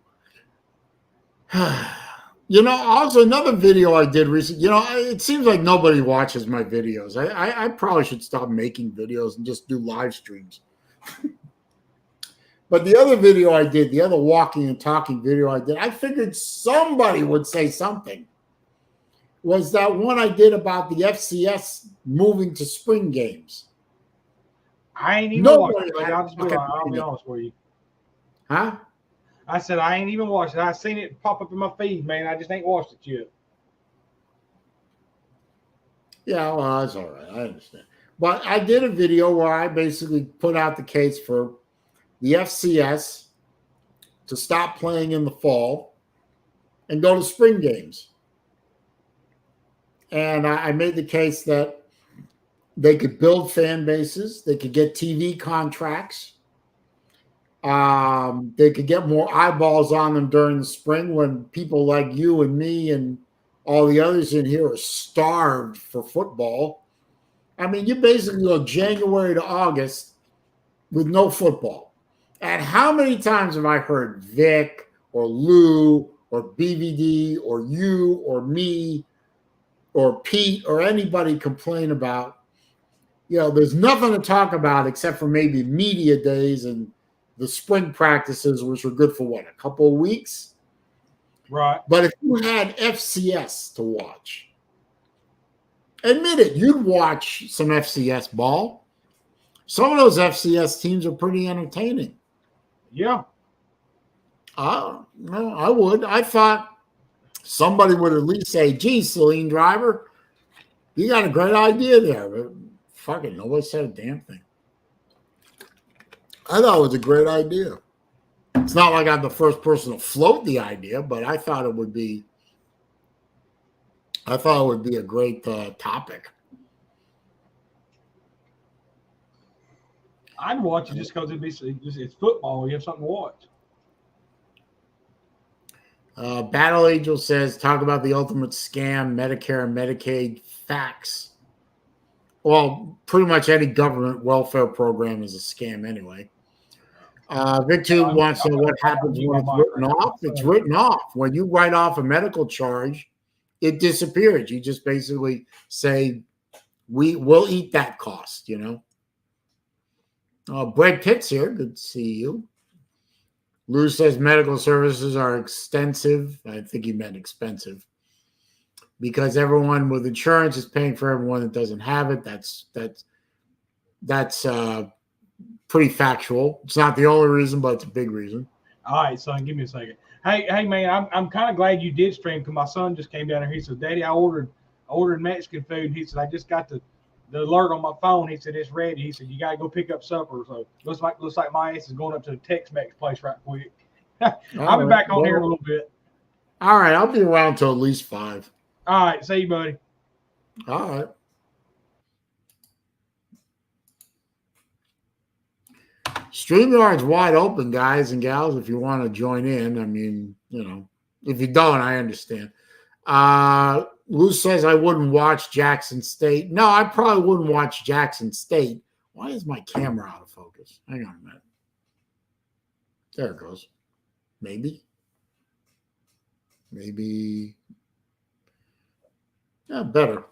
Also another video I did recently. It seems like nobody watches my videos. I probably should stop making videos and just do live streams. But the other video I did, the other walking and talking video I did, I figured somebody would say something. Was that one I did about the FCS moving to spring games? I ain't even watched it. I'll be honest with you. Huh? I said I ain't even watched it. I seen it pop up in my feed, man. I just ain't watched it yet. Yeah, well, that's all right. I understand. But I did a video where I basically put out the case for the FCS to stop playing in the fall and go to spring games. And I made the case that they could build fan bases. They could get TV contracts. They could get more eyeballs on them during the spring when people like you and me and All the others in here are starved for football. I mean, you basically go January to August with no football. And how many times have I heard Vic or Lou or BVD or you or me or Pete or anybody complain about, there's nothing to talk about except for maybe media days and the spring practices, which are good for what, a couple of weeks? Right. But if you had FCS to watch, admit it, you'd watch some FCS ball. Some of those FCS teams are pretty entertaining. Yeah. No, I would. I thought somebody would at least say, gee, SaleenDriver, you got a great idea there. But fucking nobody said a damn thing. I thought it was a great idea. It's not like I'm the first person to float the idea, but I thought it would be a great topic. I'd watch it just because it's football. You have something to watch. Battle Angel says, talk about the ultimate scam, Medicare and Medicaid facts. Well, pretty much any government welfare program is a scam anyway. Victor wants to know what happens when it's written off. It's written off. When you write off a medical charge, it disappears. You just basically say, we'll eat that cost, Brad Pitt's here. Good to see you. Lou says medical services are extensive. I think he meant expensive. Because everyone with insurance is paying for everyone that doesn't have it. That's pretty factual. It's not the only reason, but it's a big reason. All right, son, give me a second. Hey, man, I'm kind of glad you did stream because my son just came down here. He said, Daddy, I ordered Mexican food. He said, I just got the alert on my phone. He said, it's ready. He said, you got to go pick up supper. So looks like my ass is going up to the Tex-Mex place right quick. I'll be back on here in a little bit. All right, I'll be around till at least 5. All right, see you, buddy. All right. StreamYard's wide open, guys and gals, if you want to join in. I mean, if you don't, I understand. Lou says I wouldn't watch Jackson State. No, I probably wouldn't watch Jackson State. Why is my camera out of focus? Hang on a minute. There it goes. Maybe. Yeah, better.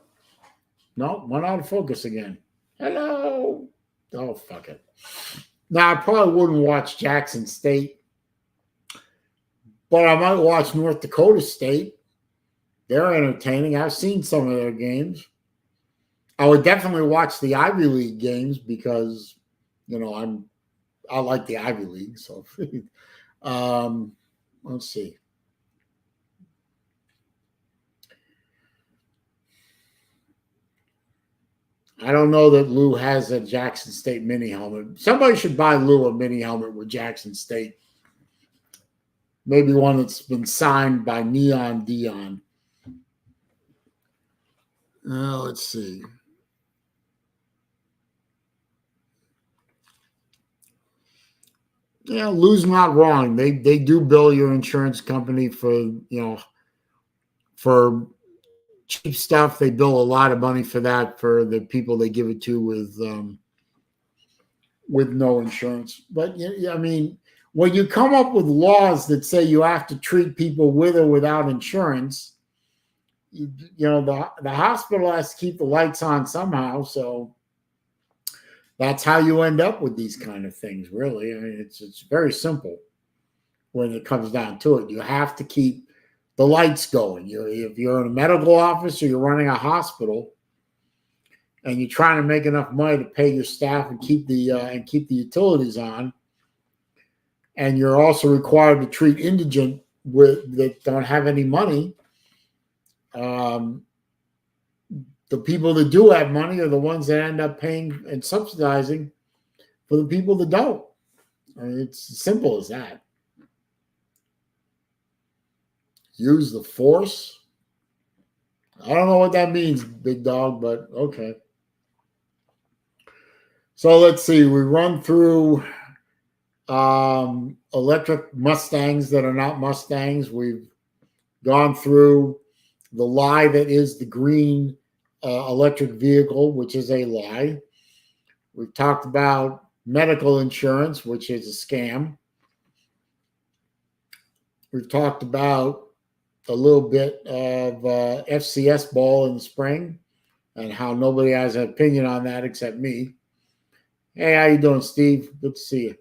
No, went out of focus again. Hello. Oh, fuck it. Now, I probably wouldn't watch Jackson State, but I might watch North Dakota State. They're entertaining. I've seen some of their games. I would definitely watch the Ivy League games because, I like the Ivy League. So, let's see. I don't know that Lou has a Jackson State mini helmet. Somebody should buy Lou a mini helmet with Jackson State. Maybe one that's been signed by Neon Dion. Let's see. Yeah, Lou's not wrong. They do bill your insurance company for cheap stuff. They bill a lot of money for that for the people they give it to with no insurance. But I mean, when you come up with laws that say you have to treat people with or without insurance, the hospital has to keep the lights on somehow. So that's how you end up with these kind of things, really. I mean, it's very simple when it comes down to it. You have to keep the lights going. If you're in a medical office or you're running a hospital and you're trying to make enough money to pay your staff and keep the utilities on, and you're also required to treat indigent that don't have any money, the people that do have money are the ones that end up paying and subsidizing for the people that don't. I mean, it's as simple as that. Use the force. I don't know what that means, big dog, but okay. So let's see. We run through electric Mustangs that are not Mustangs. We've gone through the lie that is the green electric vehicle, which is a lie. We've talked about medical insurance, which is a scam. We've talked about a little bit of FCS ball in the spring and how nobody has an opinion on that except me. Hey, how you doing, Steve? Good to see you.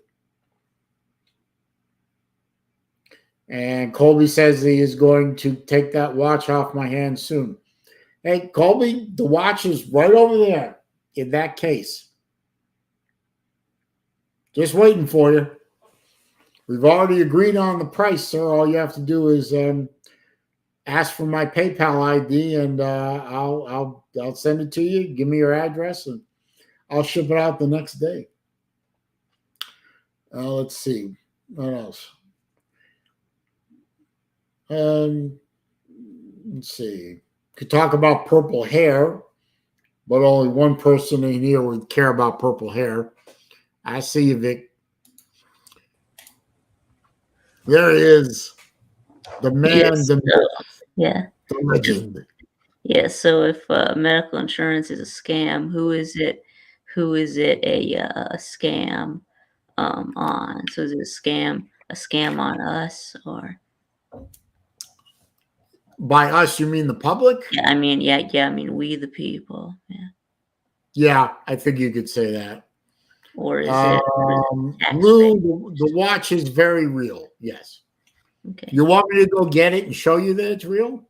And Colby says he is going to take that watch off my hand soon. Hey, Colby, the watch is right over there in that case. Just waiting for you. We've already agreed on the price, sir. All you have to do is ask for my PayPal ID, and I'll send it to you. Give me your address, and I'll ship it out the next day. Let's see. What else? Let's see. Could talk about purple hair, but only one person in here would care about purple hair. I see you, Vic. There he is. The man, yes, the yeah. The legend. Yeah, so if medical insurance is a scam, who is it a scam on? So is it a scam on us, or? By us, you mean the public? Yeah, I mean we the people. Yeah. Yeah, I think you could say that. Or is it Lou, the watch is very real. Yes. Okay. You want me to go get it and show you that it's real?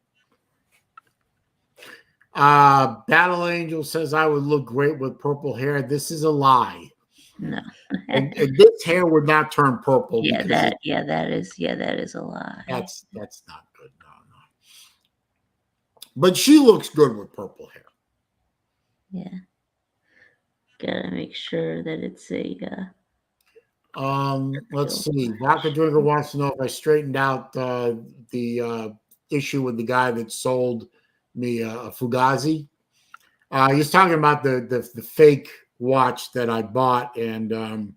Battle Angel says I would look great with purple hair. This is a lie. No. and this hair would not turn purple. Yeah, that is a lie. That's not good. No. But she looks good with purple hair. Yeah. Gotta make sure that it's a let's see. Vodka Drinker wants to know if I straightened out the issue with the guy that sold me a Fugazi. He's talking about the fake watch that I bought and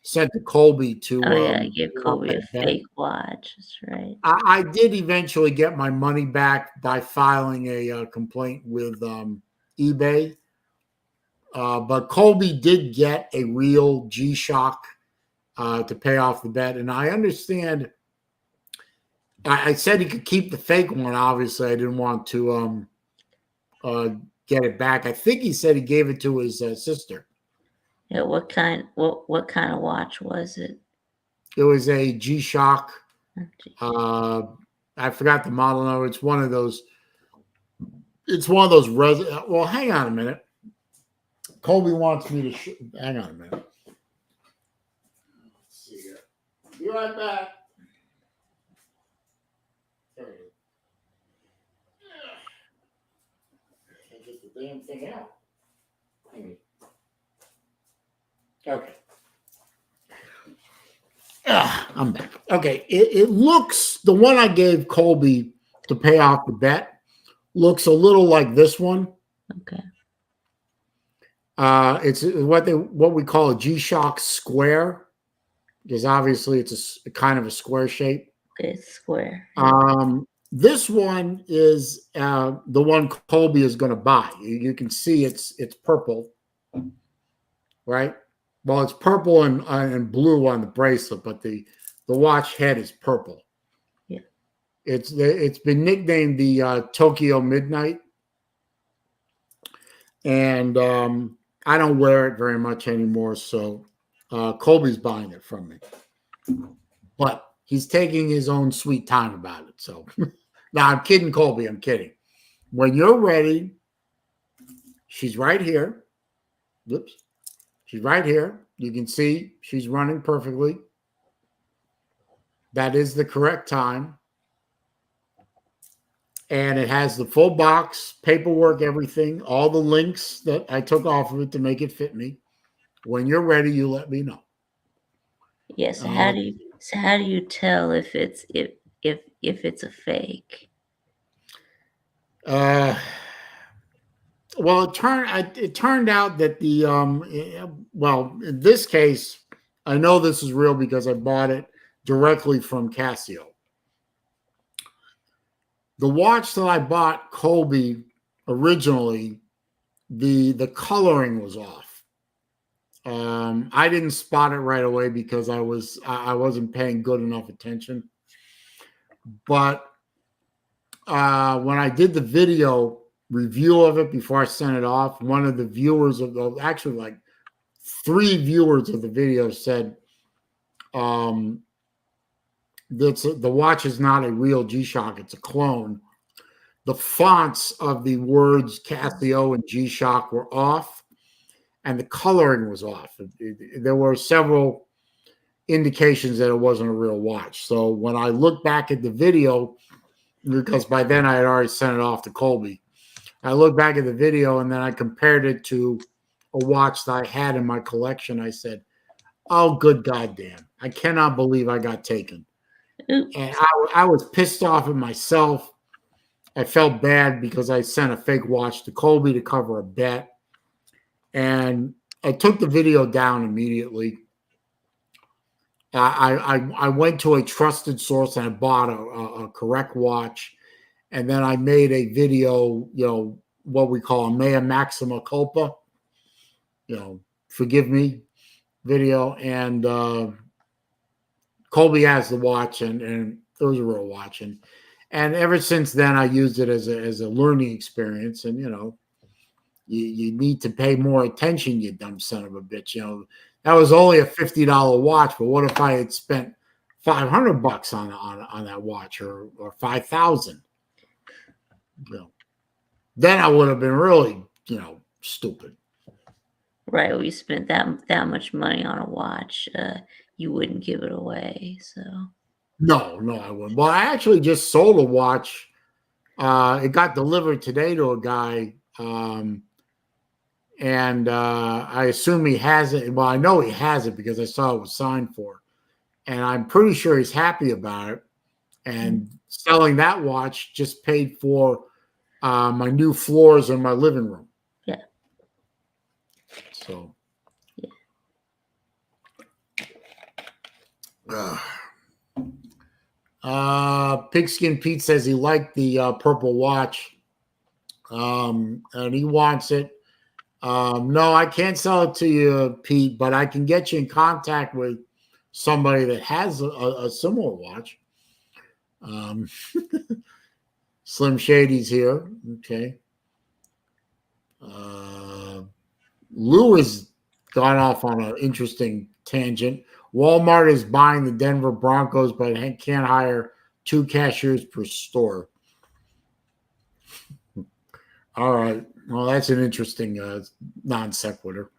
sent to Colby to. I gave Colby a fake watch. That's right. I did eventually get my money back by filing a complaint with eBay. But Colby did get a real G-Shock to pay off the bet. And I understand, I said he could keep the fake one. Obviously, I didn't want to get it back. I think he said he gave it to his sister. Yeah, what kind of watch was it? It was a G-Shock. I forgot the model number. It's one of those. Well, hang on a minute. Colby wants me to hang on a minute. Let's see here. Be right back. There it is. Can't get the damn thing out. Okay. I'm back. Okay. It looks, the one I gave Colby to pay off the bet looks a little like this one. Okay. It's what we call a G-Shock square, because obviously it's a kind of a square shape. Okay, it's square. This one is the one Colby is going to buy. You can see it's purple, right? Well, it's purple and blue on the bracelet, but the watch head is purple. Yeah, it's been nicknamed the Tokyo Midnight, and I don't wear it very much anymore, so Colby's buying it from me. But he's taking his own sweet time about it. So now I'm kidding, Colby. I'm kidding. When you're ready, she's right here. Whoops. She's right here. You can see she's running perfectly. That is the correct time. And it has the full box, paperwork, everything, all the links that I took off of it to make it fit me. When you're ready, you let me know. Yes. How do you tell if it's a fake? Well, it turned out that in this case, I know this is real because I bought it directly from Casio. The watch that I bought Colby originally, the coloring was off. I didn't spot it right away because I wasn't paying good enough attention. But when I did the video review of it before I sent it off, one of the viewers actually like 3 viewers of the video said that the watch is not a real G-Shock, it's a clone. The fonts of the words Casio and G-Shock were off, and the coloring was off. There were several indications that it wasn't a real watch. So when I look back at the video, because by then I had already sent it off to Colby, I looked back at the video and then I compared it to a watch that I had in my collection. I said, oh, good goddamn. I cannot believe I got taken. Oops. And I was pissed off at myself. I felt bad because I sent a fake watch to Colby to cover a bet. And I took the video down immediately. I went to a trusted source and I bought a correct watch. And then I made a video, what we call a mea maxima culpa, forgive me video. And Colby has the watch, and it was a real watch. And ever since then, I used it as a learning experience. And, you need to pay more attention, you dumb son of a bitch. That was only a $50 watch, but what if I had spent $500 on that watch or 5,000? Then I would have been really, stupid. Right, well, you spent that much money on a watch, you wouldn't give it away. So No, I wouldn't. Well, I actually just sold a watch. It got delivered today to a guy, and I assume he has it. Well, I know he has it because I saw it was signed for, and I'm pretty sure he's happy about it. And selling that watch just paid for my new floors in my living room. Yeah. So. Yeah. Pigskin Pete says he liked the purple watch, and he wants it. No, I can't sell it to you, Pete, but I can get you in contact with somebody that has a similar watch. Slim Shady's here. Okay. Lou has gone off on an interesting tangent. Walmart is buying the Denver Broncos, but can't hire 2 cashiers per store. All right. Well, that's an interesting non sequitur.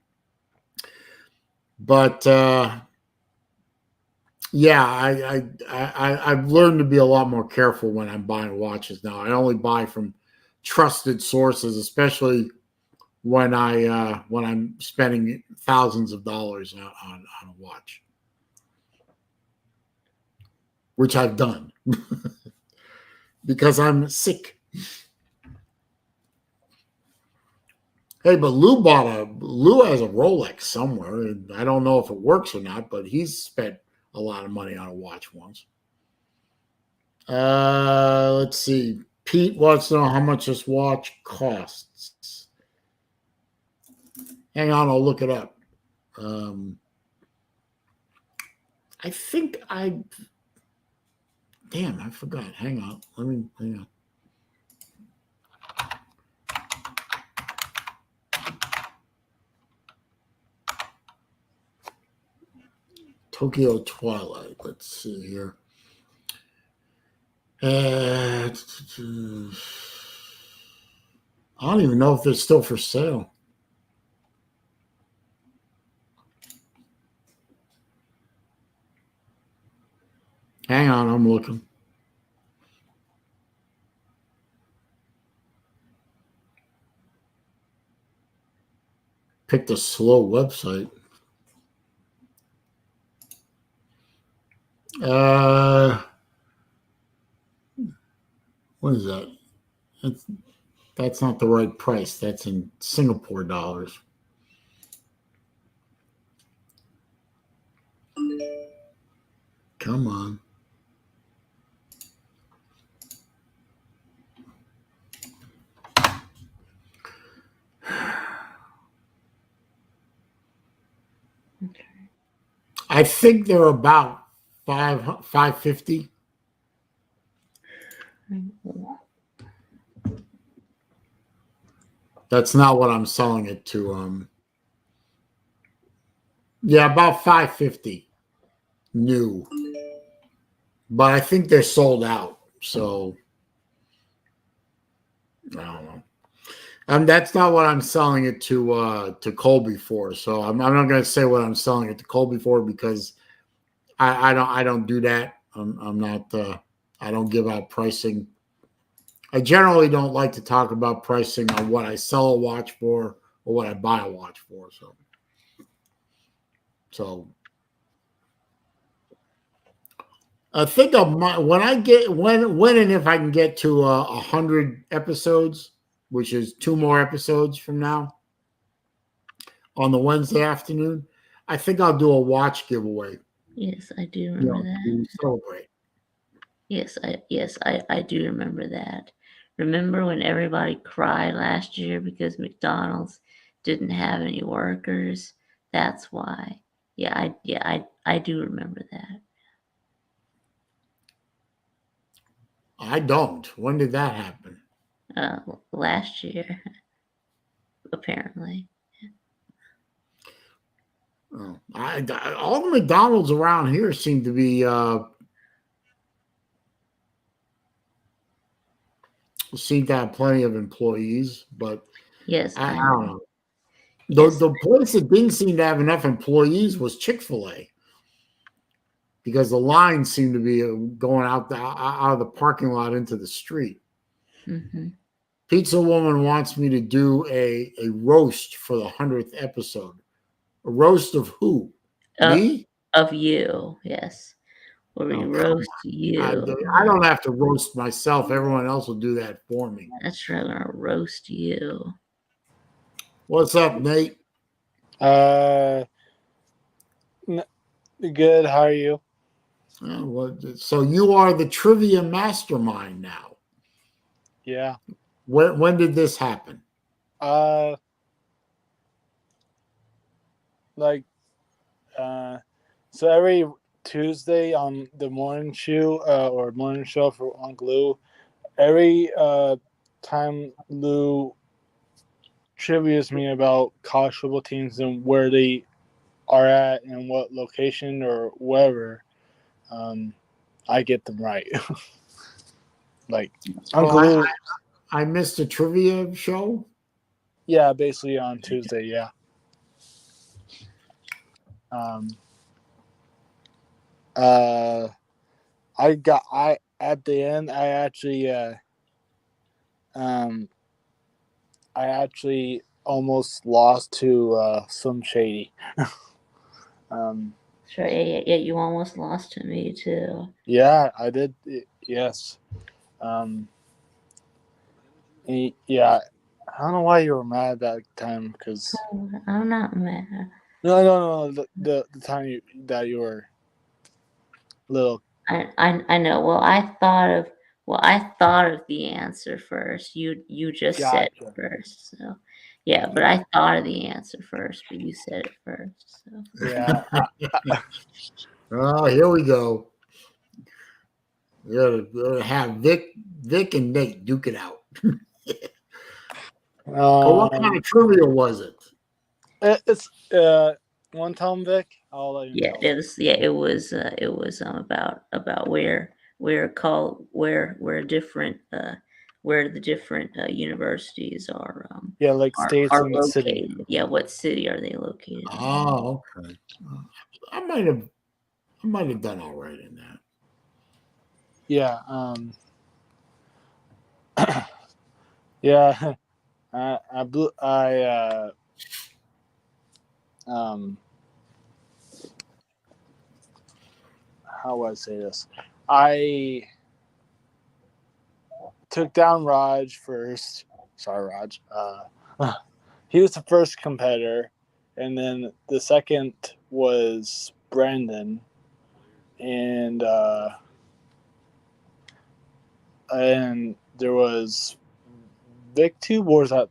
But yeah, I've learned to be a lot more careful when I'm buying watches now. I only buy from trusted sources, especially when I'm spending thousands of dollars on a watch, which I've done because I'm sick. Hey, but Lou has a Rolex somewhere, and I don't know if it works or not, but he's spent a lot of money on a watch once. Let's see. Pete wants to know how much this watch costs. Hang on, I'll look it up. I think damn, I forgot. Hang on. Hang on. Tokyo Twilight. Let's see here. I don't even know if they're still for sale. Hang on, I'm looking. Picked a slow website. What is that? That's not the right price. That's in Singapore dollars. Come on. I think they're about 550. That's not what I'm selling it to. Yeah, about 550 new. But I think they're sold out. So I don't know. That's not what I'm selling it to Colby for. So I'm not going to say what I'm selling it to Colby for because I don't do that. I'm not. I don't give out pricing. I generally don't like to talk about pricing on what I sell a watch for or what I buy a watch for. So I think when I get when and if I can get to 100 episodes, which is 2 more episodes from now on the Wednesday afternoon, I think I'll do a watch giveaway. Yes, I do remember that. To celebrate. Yes, I do remember that. Remember when everybody cried last year because McDonald's didn't have any workers? That's why. I do remember that. I don't. When did that happen? Last year, apparently. Oh, all the McDonald's around here seem to be seem to have plenty of employees, but Yes, I I don't know. know. Yes. The place that didn't seem to have enough employees was Chick-fil-A because the lines seemed to be going out of the parking lot into the street. Mm-hmm. Pizza Woman wants me to do a roast for the 100th episode. A roast of who? Me? Of you, yes. Where we roast I you. don't have to roast myself. Everyone else will do that for me. That's right. I'm gonna roast you. What's up, Nate? Good. How are you? So you are the trivia mastermind now. Yeah. When did this happen? So every Tuesday on the morning show or morning show for Uncle Lou, every time Lou trivia's me about college football teams and where they are at and what location or wherever, I get them right. Like Uncle Lou. I missed a trivia show. Yeah, basically on Tuesday. Yeah. I at the end I actually almost lost to some shady. Sure. Yeah, you almost lost to me too. Yeah, I did. Yes. Yeah, I don't know why you were mad that time because I'm not mad. no. The time that you were little. I know. Well, I thought of the answer first. You just said it first. So yeah, but I thought of the answer first, but you said it first. So Yeah. Oh, here we go. We're gonna have Vic and Nate duke it out. What kind of trivia was it? It's one time, Vic. I'll let you know. it was about where different where the different universities are like states and located. city. Yeah, what city are they located in? Oh, okay. I might have done all right in that. Yeah. Yeah. How would I say this? I took down Raj first. Sorry, Raj. He was the first competitor, and then the second was Brandon, and there was Vic too. Or was that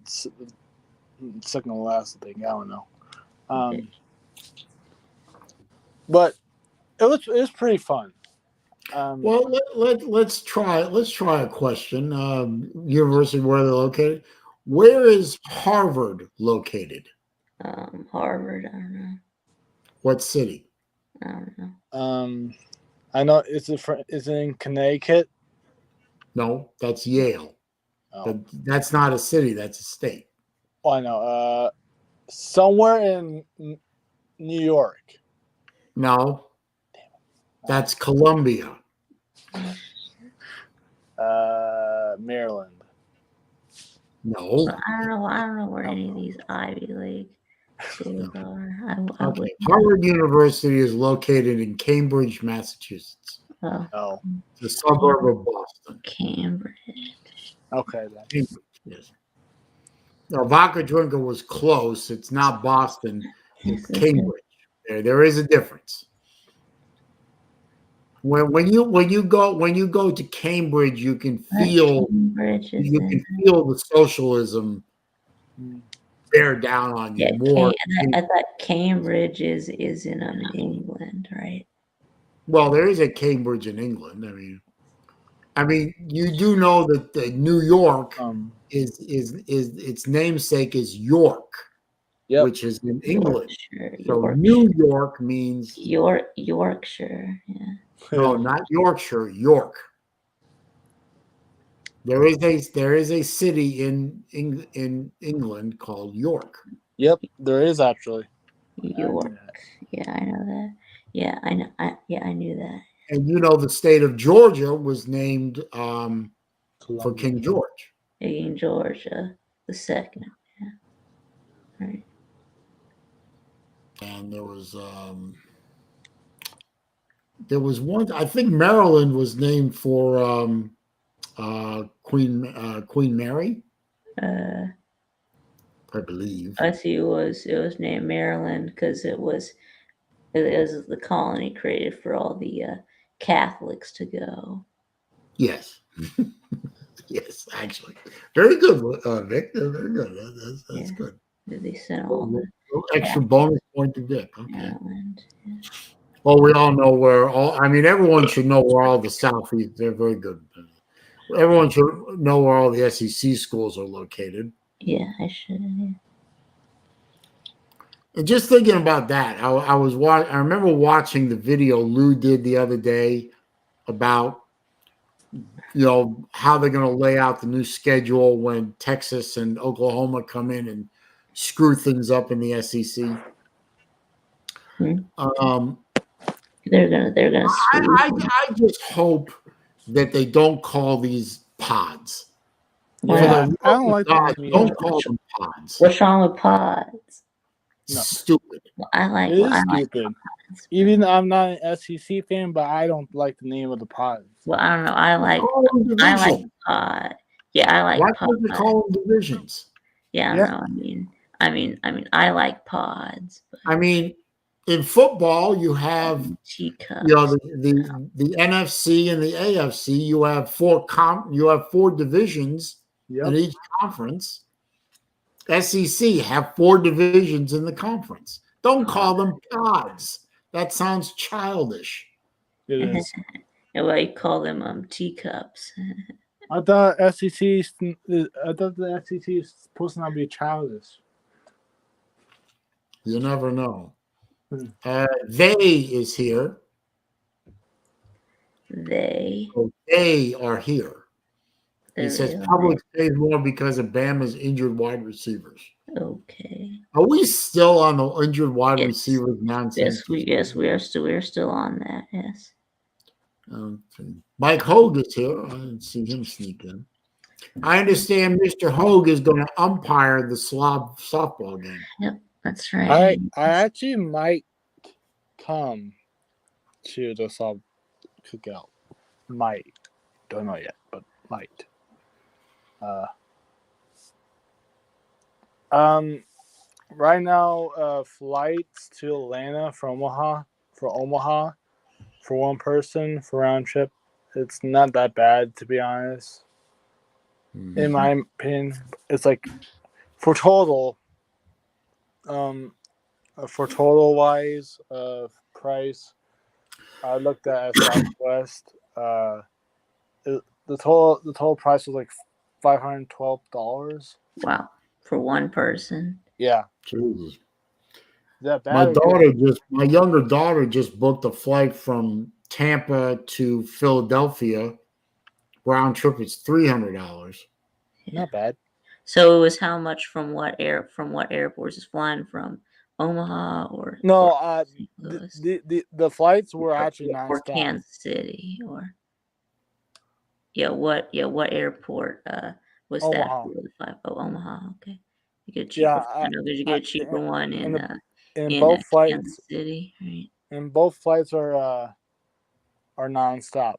second to last thing? I don't know. but it was pretty fun. Well, let's try a question. University, where they're located. Where is Harvard located? Harvard. I don't know. What city? I don't know. I know is it in Connecticut? No, that's Yale. Oh. But that's not a city. That's a state. Oh, I know. Somewhere in New York. No, that's Columbia. Maryland. No. I don't know where any of these Ivy League schools are. I Okay. would. Harvard University is located in Cambridge, Massachusetts. Oh. The suburb of Boston. Cambridge. Okay then. Cambridge, yes. Now, Vodka Drinker was close. It's not Boston. It's Cambridge. There is a difference. When you go to Cambridge, you can feel the socialism bear down on you more. I thought Cambridge is in England, right? Well, there is a Cambridge in England. I mean, you do know that New York is its namesake is York, which is in England. So New York means Yorkshire. Yeah. No, not Yorkshire. York. There is a city in England called York. Yep, there is actually. York. Yeah, I know that. Yeah, I know. I knew that. And you know the state of Georgia was named for King George. King George the second. Yeah. Right. And there was one. I think Maryland was named for Queen Mary. I believe. I see. It was named Maryland because it was the colony created for all the Catholics to go. Yes. Yes, actually, very good, Vic. Very good. That's good. They sent all the extra bonus point to Vic. Okay. Maryland. Yeah. Well, we all know where everyone should know where all the Southeast. They're very good. Everyone should know where all the SEC schools are located. Yeah, I should. Yeah. And just thinking about that, I remember watching the video Lou did the other day about how they're going to lay out the new schedule when Texas and Oklahoma come in and screw things up in the SEC. They're gonna. I just hope that they don't call these pods. Yeah, I don't like that. Don't call them pods. What's wrong with pods? No. Stupid. Well, I like. It is Like stupid. Even though I'm not an SEC fan, but I don't like the name of the pods. Well, I don't know. I like pod. Yeah, I like. Why pod. don't they call them divisions? Yeah, I don't know. I mean, I like pods. I mean, in football, you have the NFC and the AFC. You have four divisions in each conference. SEC have 4 divisions in the conference. Don't call them pods. That sounds childish. It is. Well, you call them teacups. I thought the SEC is supposed to not be childish. You never know. They is here. They. So they are here. He says Publix pays more because of Bama's injured wide receivers. Okay. Are we still on the injured wide receivers nonsense? Yes, we are still on that. Yes. Okay. Mike Hogue is here. I didn't see him sneak in. I understand Mr. Hogue is going to umpire the Slob softball game. Yep, that's right. I actually might come to the Slob cookout. Might. Don't know yet, but might. Right now, flights to Atlanta from Omaha for one person for round trip. It's not that bad, to be honest. In my opinion, it's like for total wise, price. I looked at Southwest. The total price was like $512. Wow, for one person. Yeah, Jesus. that My bad. my younger daughter just booked a flight from Tampa to Philadelphia. Round trip is $300. Yeah. Not bad. So it was how much from what airports is flying from? Omaha or No, St. Louis? the flights were actually or nonstop. Kansas City or what airport was that Omaha. for the five? Oh, Omaha. Okay, you get a Yeah, cheaper. I know because you get a cheaper one in in both Kansas flights. City, right? And both flights are nonstop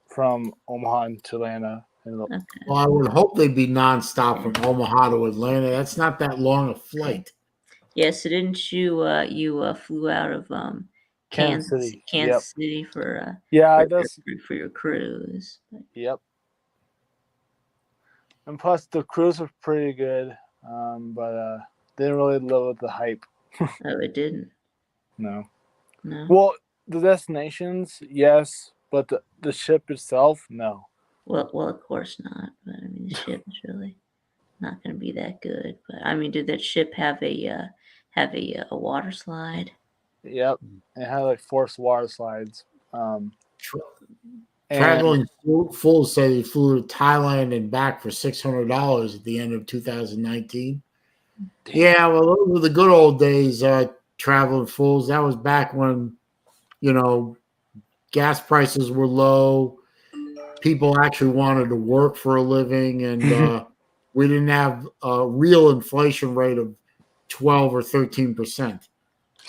from Omaha to Atlanta. Okay. Well, I would hope they'd be nonstop from Omaha to Atlanta. That's not that long a flight. Yeah, so didn't you flew out of Kansas City. Yep. City for Yeah, for your cruise? Yep. And plus the cruise was pretty good, but didn't really live the hype. Oh, it didn't. No. No. Well, the destinations, yes, but the ship itself, no. Well, of course not. But I mean, the ship is really not going to be that good. But I mean, did that ship have a water slide? Yep. It had like forced water slides. Traveling Fools say he flew to Thailand and back for $600 at the end of 2019. Damn. Yeah, well, those were the good old days, Traveling Fools. That was back when, gas prices were low. People actually wanted to work for a living, and we didn't have a real inflation rate of 12 or 13%.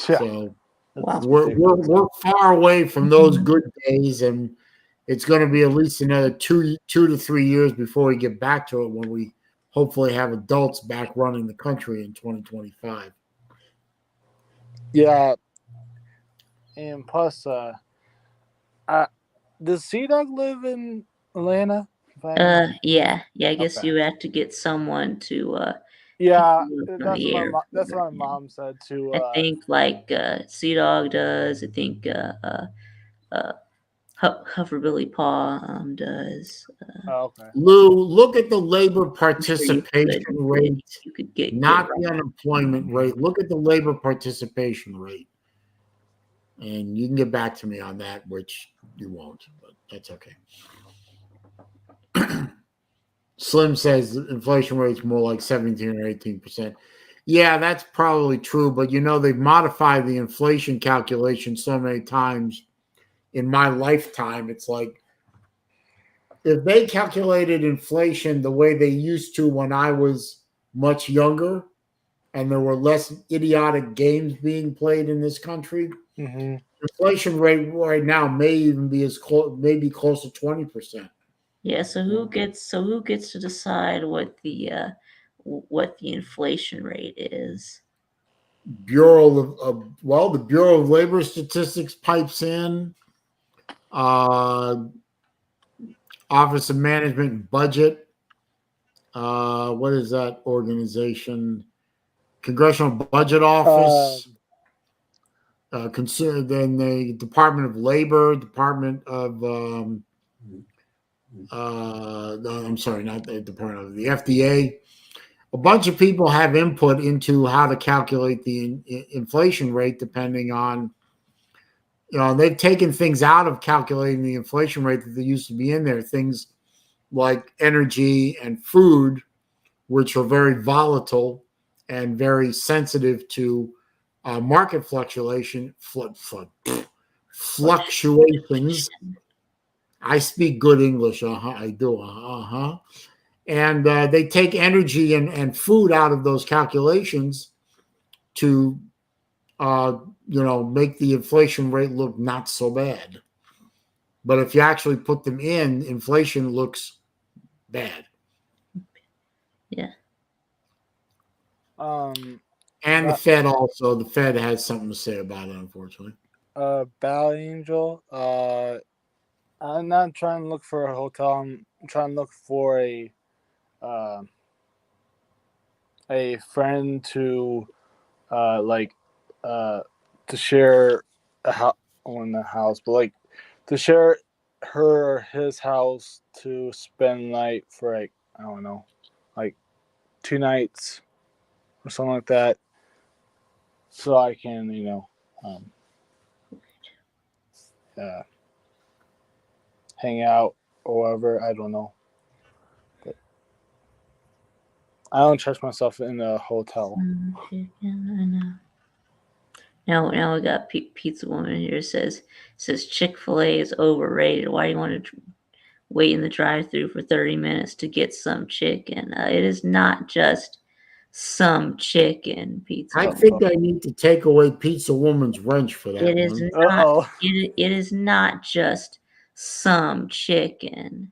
Yeah. So Wow. we're far away from those good days, and it's going to be at least another two to 3 years before we get back to it, when we hopefully have adults back running the country in 2025. Yeah. And plus, does Sea Dog live in Atlanta? Yeah. I guess Okay. you have to get someone to Yeah, from that's the what airport. my mom said too. I think like Sea Dog does. I think Hoverbilly Paw does. Okay. Lou, look at the labor I'm sure participation rate, you could get not the unemployment rate. Look at the labor participation rate. And you can get back to me on that, which you won't, but that's okay. Slim says the inflation rate's more like 17 or 18%. Yeah, that's probably true, but they've modified the inflation calculation so many times in my lifetime. It's like, if they calculated inflation the way they used to when I was much younger and there were less idiotic games being played in this country, inflation rate right now may even be maybe close to 20%. Yeah. So who gets to decide what the inflation rate is? The Bureau of Labor Statistics pipes in. Office of Management and Budget. What is that organization? Congressional Budget Office. Then the Department of Labor, Department of I'm sorry, not the Department of the FDA. A bunch of people have input into how to calculate the inflation rate, depending on, they've taken things out of calculating the inflation rate that they used to be in there. Things like energy and food, which are very volatile and very sensitive to market fluctuations. I speak good English. I do. And they take energy and food out of those calculations to, make the inflation rate look not so bad. But if you actually put them in, inflation looks bad. Yeah. And the Fed also. The Fed has something to say about it, unfortunately. Battle Angel. I'm not trying to look for a hotel. I'm trying to look for a friend to to share in the house, but like to share her or his house to spend the night for like I don't know, like 2 nights or something like that, so I can hang out or whatever. I don't know, but I don't trust myself in a hotel. I know. Now we got Pizza Woman here says Chick-fil-A is overrated. Why do you want to wait in the drive-thru for 30 minutes to get some chicken? It is not just some chicken, Pizza. I think I need to take away Pizza Woman's wrench for that It is one. not. It is not just some chicken.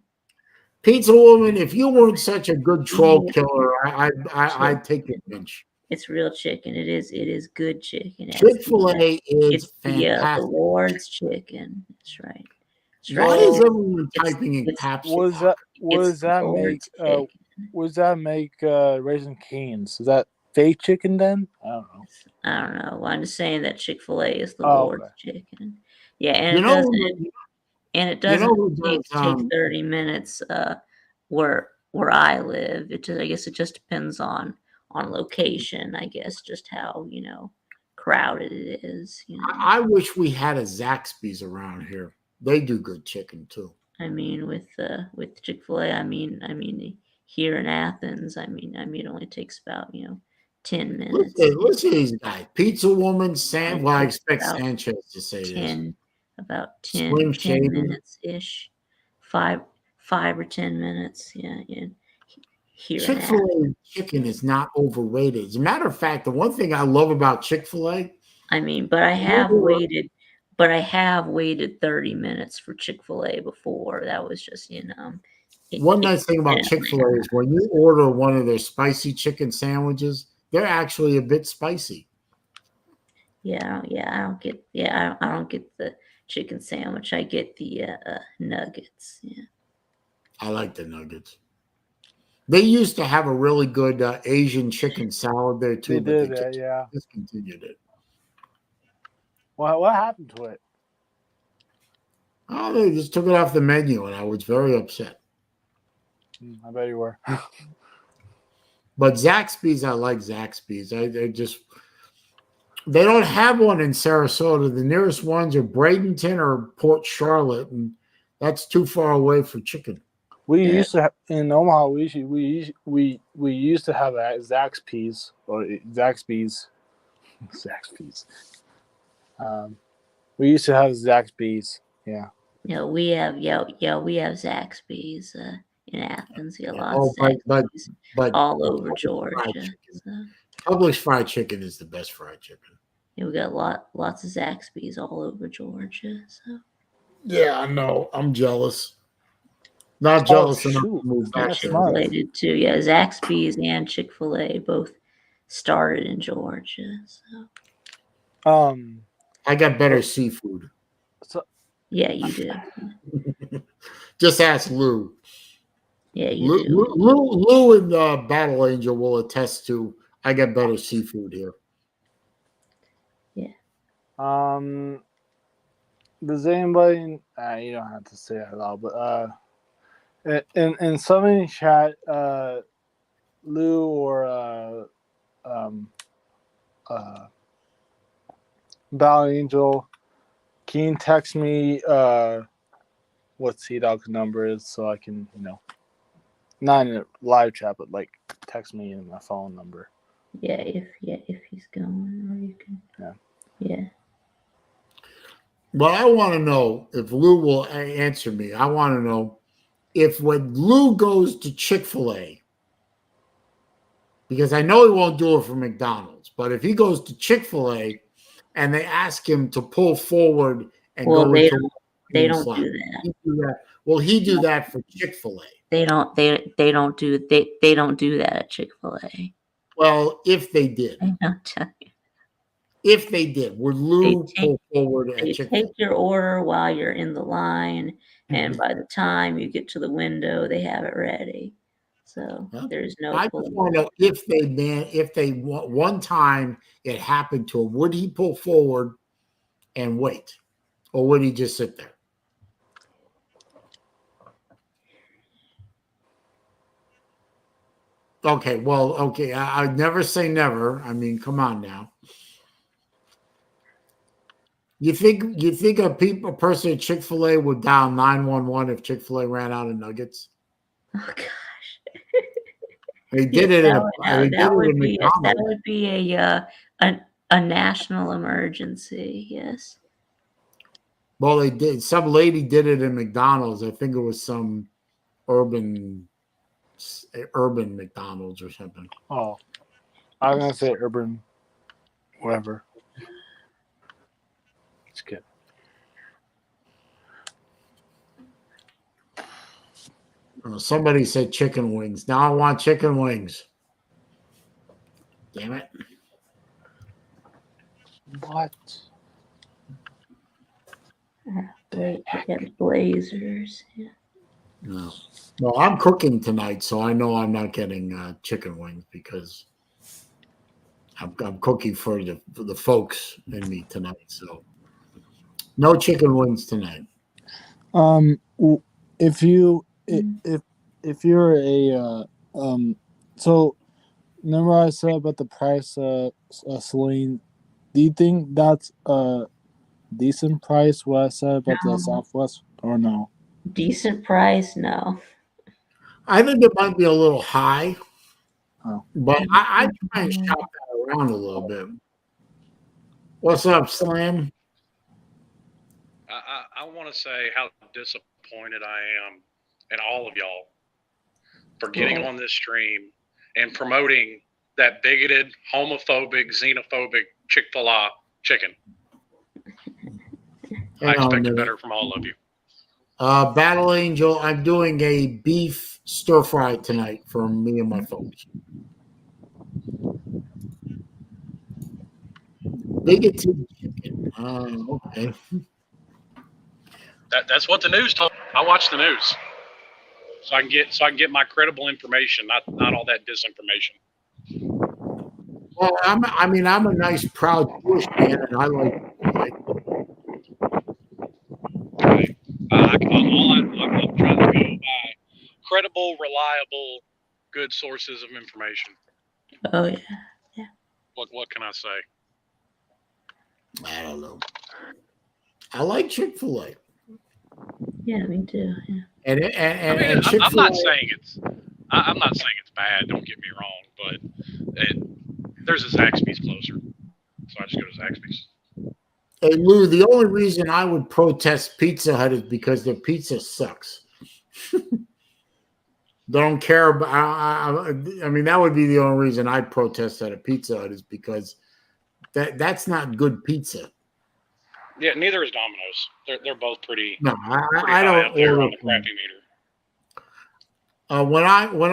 Pizza Woman, if you weren't such a good troll killer, I'd take your wrench. It's real chicken. It is good chicken. Chick-fil-A is fantastic. The Lord's chicken. That's right. Why is everyone typing in caps? What does that make Raising Cane's? Is that fake chicken then? I don't know. I don't know. I'm just saying that Chick-fil-A is the Lord's chicken. Yeah, and it doesn't take 30 minutes where I live. I guess it just depends on location, I guess, just how crowded it is. I wish we had a Zaxby's around here. They do good chicken too. I mean, with Chick-fil-A, I mean here in Athens, I mean it only takes about 10 minutes. Listen to these guys. Pizza Woman, well, I expect Sanchez to say 10 minutes ish. 5 or 10 minutes. Yeah. Chick-fil-A chicken is not overrated. As a matter of fact, the one thing I love about Chick-fil-A, I mean, but I have waited 30 minutes for Chick-fil-A before. That was just, one nice thing about Chick-fil-A is when you order one of their spicy chicken sandwiches, they're actually a bit spicy. I don't get the chicken sandwich. I get the nuggets. Yeah. I like the nuggets. They used to have a really good Asian chicken salad there too. They did, yeah. Discontinued it. What happened to it? Oh, they just took it off the menu, and I was very upset. I bet you were. But Zaxby's, I like Zaxby's. They don't have one in Sarasota. The nearest ones are Bradenton or Port Charlotte, and that's too far away for chicken. We used to have, in Omaha. We used to have Zaxby's or Zaxby's. We used to have Zaxby's. Yeah. Yeah, we have Zaxby's in Athens. Yeah, lots of Zaxby's all over Georgia. Publix fried chicken is the best fried chicken. Yeah, we got lots of Zaxby's all over Georgia. So. Yeah, I know. I'm jealous. Not jealous enough to move back there. Related to Zaxby's and Chick-fil-A both started in Georgia. So. I got better seafood. Yeah, you do. Just ask Lou. Yeah, you do. Lou and Battle Angel will attest to I got better seafood here. Yeah. Does anybody? You don't have to say it out loud, but in somebody chat, Lou or Battle Angel, can you text me what Sea-Dog's number is so I can, not in a live chat, but like text me in my phone number. Yeah, if he's going, or you can. Yeah. Well, I want to know if Lou will answer me. I want to know if when Lou goes to Chick-fil-A, because I know he won't do it for McDonald's, but if he goes to Chick-fil-A and they ask him to pull forward and go into they don't do that. Will he do that for Chick-fil-A? They don't do that at Chick-fil-A. Well, if they did. I'll tell you. If they did, would Lou pull forward at Chick-fil-A? Take your order while you're in the line, and by the time you get to the window, they have it ready. So there's no. I just want to know if they one time it happened to him, would he pull forward and wait? Or would he just sit there? Okay, well, okay. I'd never say never. I mean, come on now. You think a person at Chick-fil-A would dial 911 if Chick-fil-A ran out of nuggets? Oh gosh. They did it. That would be a national emergency. Yes. Well, they did. Some lady did it in McDonald's. I think it was some urban McDonald's or something. Oh, I'm gonna say urban, whatever. It's good. Somebody said chicken wings. Now I want chicken wings. Damn it. What? Get Blazers. Yeah. No. Well, I'm cooking tonight, so I know I'm not getting chicken wings because I'm cooking for the folks and me tonight. So no chicken wings tonight. If you're a so remember I said about the price, Saleen, do you think that's a decent price what I said about the Southwest or no? Decent price? No. I think it might be a little high, but I try and shop that around a little bit. What's up, Slam? I want to say how disappointed I am in all of y'all for getting on this stream and promoting that bigoted, homophobic, xenophobic Chick-fil-A chicken. I expected better from all of you. Battle Angel, I'm doing a beef stir fry tonight for me and my folks. Bigoted chicken. Okay. That's what the news told me. I watch the news, so I can get my credible information, not all that disinformation. Well, I'm a nice, proud Jewish man, and I like. Right. I'm trying to go by credible, reliable, good sources of information. Oh yeah. What can I say? I don't know. I like Chick-fil-A. Yeah, me too. Yeah. And Chick-fil-A, I'm not saying it's bad. Don't get me wrong, but there's a Zaxby's closer, so I just go to Zaxby's. Hey Lou, the only reason I would protest Pizza Hut is because their pizza sucks. Don't care about. I mean, that would be the only reason I'd protest at a Pizza Hut is because that's not good pizza. Yeah, neither is Domino's. They're both pretty. No, pretty I don't high up there order on the crappy meter. When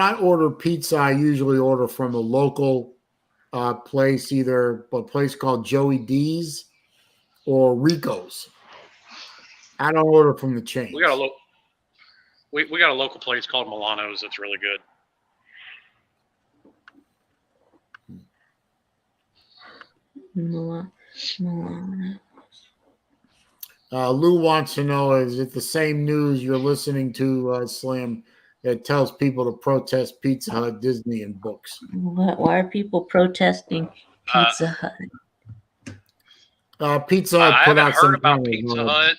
I order pizza, I usually order from a local place, either a place called Joey D's or Rico's. I don't order from the chains. We got a local place called Milano's that's really good. Milano. Lou wants to know, is it the same news you're listening to, Slim, that tells people to protest Pizza Hut, Disney, and books? Why are people protesting Pizza Hut? Pizza Hut put out some about Pizza Hut.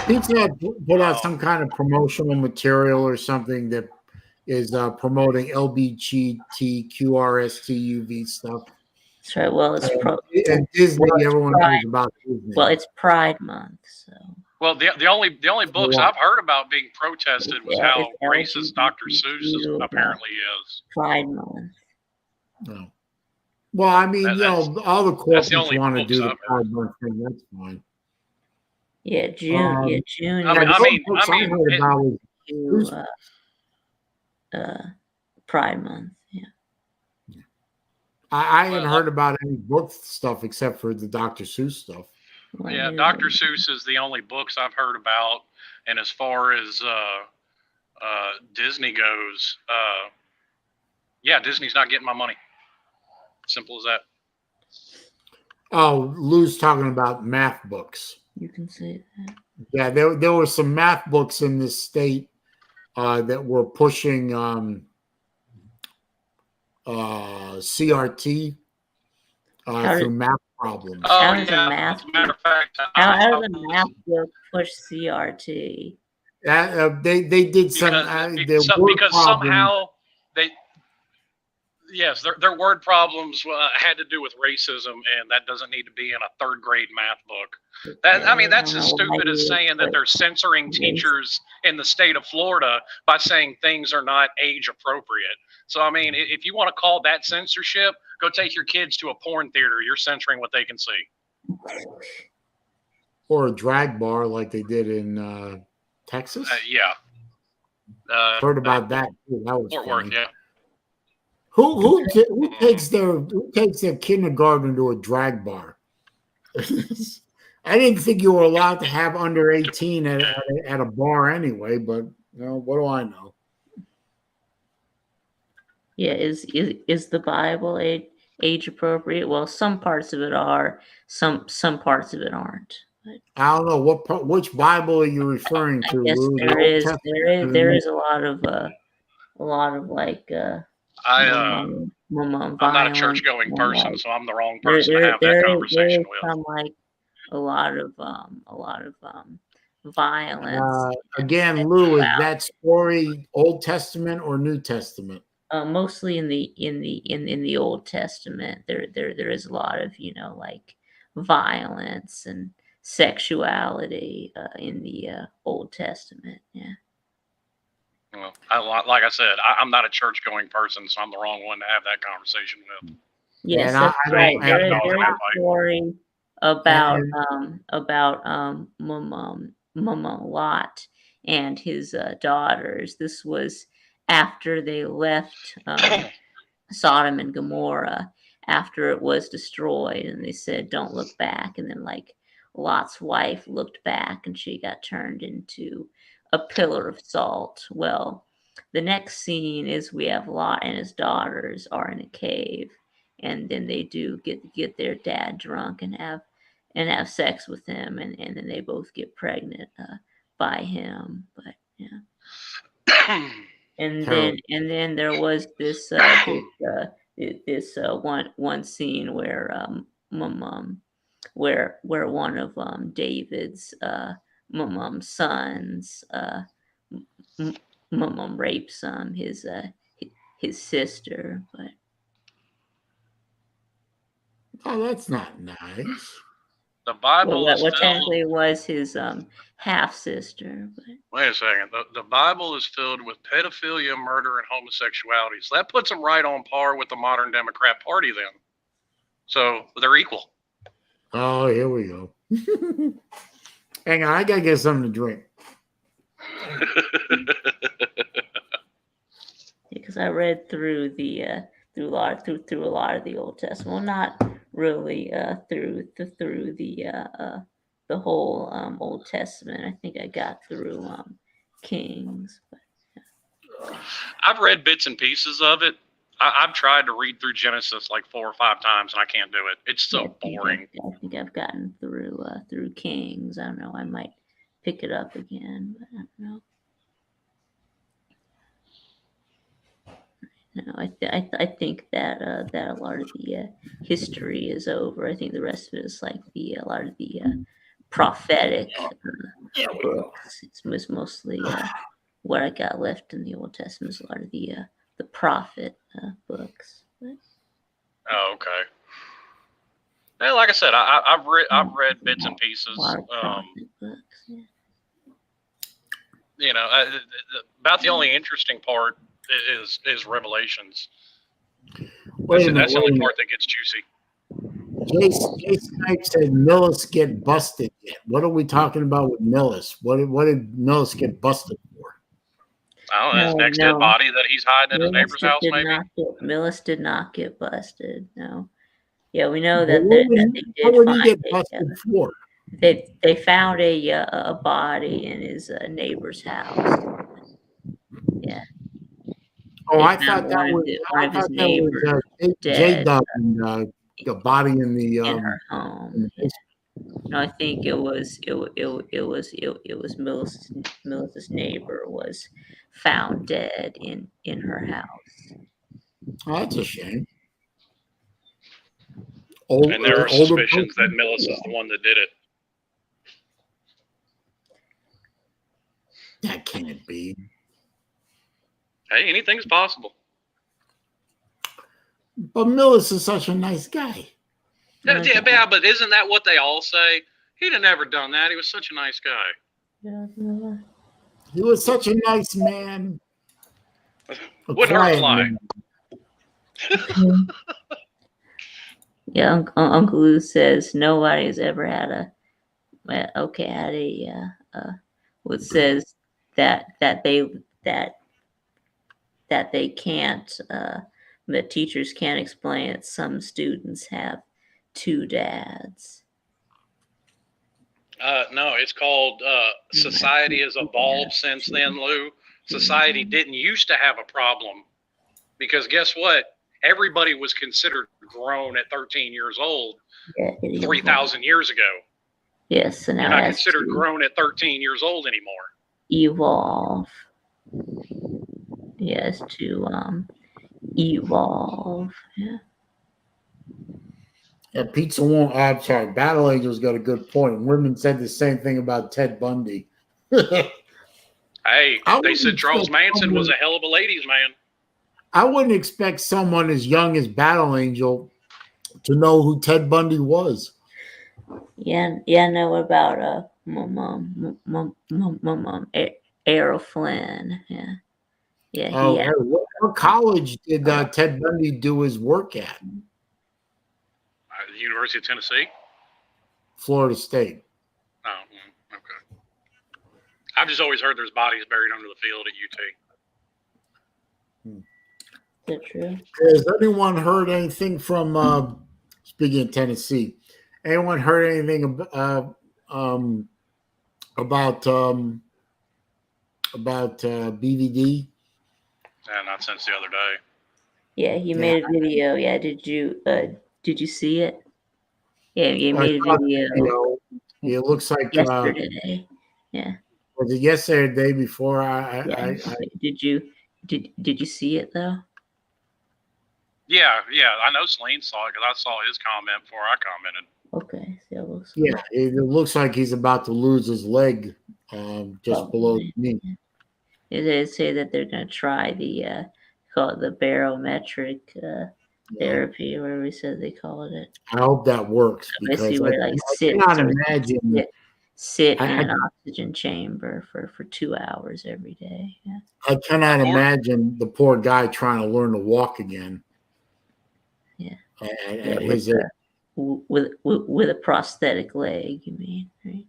Pizza Hut put out some kind of promotional material or something that is promoting LGBTQRSTUV stuff. That's right. Well, it's and Disney. Everyone knows about Disney. Well, it's Pride Month, so. Well, the only books I've heard about being protested was how racist Dr. Seuss apparently is. Pride Month. No. Well, I mean, all the corporates want to do the Pride Month thing. That's fine. Yeah, June. June. Pride Month. Yeah. I hadn't heard about any book stuff except for the Dr. Seuss stuff. Yeah, Dr. Seuss is the only books I've heard about, and as far as Disney goes, Disney's not getting my money. Simple as that. Oh, Lou's talking about math books. You can say that. Yeah, there were some math books in this state that were pushing CRT through math problems. Oh, How does a yeah. math As a matter of fact, How does a math book push CRT? They did some their word because problems. somehow they. Yes, their word problems had to do with racism, and that doesn't need to be in a third grade math book. I mean, that's as stupid as saying that they're censoring teachers in the state of Florida by saying things are not age appropriate. So, I mean, if you want to call that censorship, go take your kids to a porn theater. You're censoring what they can see. Or a drag bar like they did in Texas. Yeah. Heard about that too. That was Fort funny. Worth, yeah. Who takes their kindergarten to a drag bar? I didn't think you were allowed to have under 18 at a bar anyway, but what do I know? Yeah, is the Bible age appropriate? Well, some parts of it are, some parts of it aren't. But I don't know which Bible are you referring to? yes, Lou? there is a lot of like I'm not a church-going person, so I'm the wrong person to have that conversation with. Some like a lot of violence. Again, Lou, is that story Old Testament or New Testament? Mostly in the Old Testament. There is a lot of like violence and sexuality in the Old Testament. Yeah. Well, like I said, I'm not a church-going person, so I'm the wrong one to have that conversation with. Yes, that's right. There is a story about Lot and his daughters. This was after they left Sodom and Gomorrah, after it was destroyed, and they said, "Don't look back." And then, like, Lot's wife looked back, and she got turned into a pillar of salt. Well, the next scene is we have Lot and his daughters are in a cave, and then they do get their dad drunk and have sex with him, and then they both get pregnant by him. But yeah. And then there was this one scene where where one of David's sons rapes his sister. But that's not nice. The Bible what technically was his half sister. But wait a second. The Bible is filled with pedophilia, murder, and homosexuality. So that puts them right on par with the modern Democrat Party then. So they're equal. Oh, here we go. Hang on, I gotta get something to drink. Because I read through through a lot of the Old Testament. Well, not really through the whole Old Testament. I think I got through Kings. But, yeah. I've read bits and pieces of it. I've tried to read through Genesis like 4 or 5 times, and I can't do it. It's so boring. I think I've gotten through Kings. I don't know. I might pick it up again, but I don't know. No, I think that that a lot of the history is over. I think the rest of it is like a lot of the prophetic books. It's mostly what I got left in the Old Testament is a lot of the prophet books. But, oh, okay. Well, like I said, I've read bits and pieces. A lot of prophet books. Yeah. You know, about the only interesting part is Revelations. That's the only part that gets juicy. Jason Knight said Millis get busted yet. What are we talking about with Millis? What did Millis get busted for? Oh, his next dead body that he's hiding in his neighbor's house, maybe? Millis did not get busted, no. Yeah, we know that What would he get find busted for? They found a body in his neighbor's house. Yeah. Oh, I thought that was J-Dub and the body in the in her home. Yeah. No, I think it was Melissa's neighbor was found dead in her house. Oh, that's a shame. And there are suspicions that Melissa's the one that did it. That can't be. Hey, anything's possible. But Millis is such a nice guy. Yeah, but isn't that what they all say? He'd have never done that. He was such a nice guy. Yeah. He was such a nice man. Wouldn't hurt a fly. Yeah, Uncle Lou says nobody's ever had a what says that they can't that teachers can't explain it. Some students have two dads. No, it's called society has evolved since then, Lou. Society didn't used to have a problem because guess what? Everybody was considered grown at 13 years old 3,000 years ago. Yes, so now you're not considered grown at 13 years old anymore. Evolve. Yes, to evolve. Yeah. Yeah, pizza won't. I'm sorry. Battle Angel's got a good point. Women said the same thing about Ted Bundy. Hey, they said Charles Manson was a hell of a ladies' man. I wouldn't expect someone as young as Battle Angel to know who Ted Bundy was. Yeah. Know about Errol Flynn. Yeah. What college did Ted Bundy do his work at? The University of Tennessee? Florida State. Oh, okay. I've just always heard there's bodies buried under the field at UT. Is that true? Has anyone heard anything from, speaking of Tennessee, anyone heard anything about BVD? Not since the other day. Yeah, he made a video. Yeah, did you see it? Yeah, he made a video. It looks like yesterday. Yeah. Was it yesterday or the day before? Did you see it though? Yeah. I know Saleen saw it because I saw his comment before I commented. Okay. Yeah, it looks like he's about to lose his leg just below the knee. They say that they're going to try call it the barometric therapy, or whatever we said they call it. I hope that works because I cannot imagine. Sit in an oxygen chamber for 2 hours every day. Yeah. I cannot imagine the poor guy trying to learn to walk again. Yeah. At his age. With a prosthetic leg, you mean, right?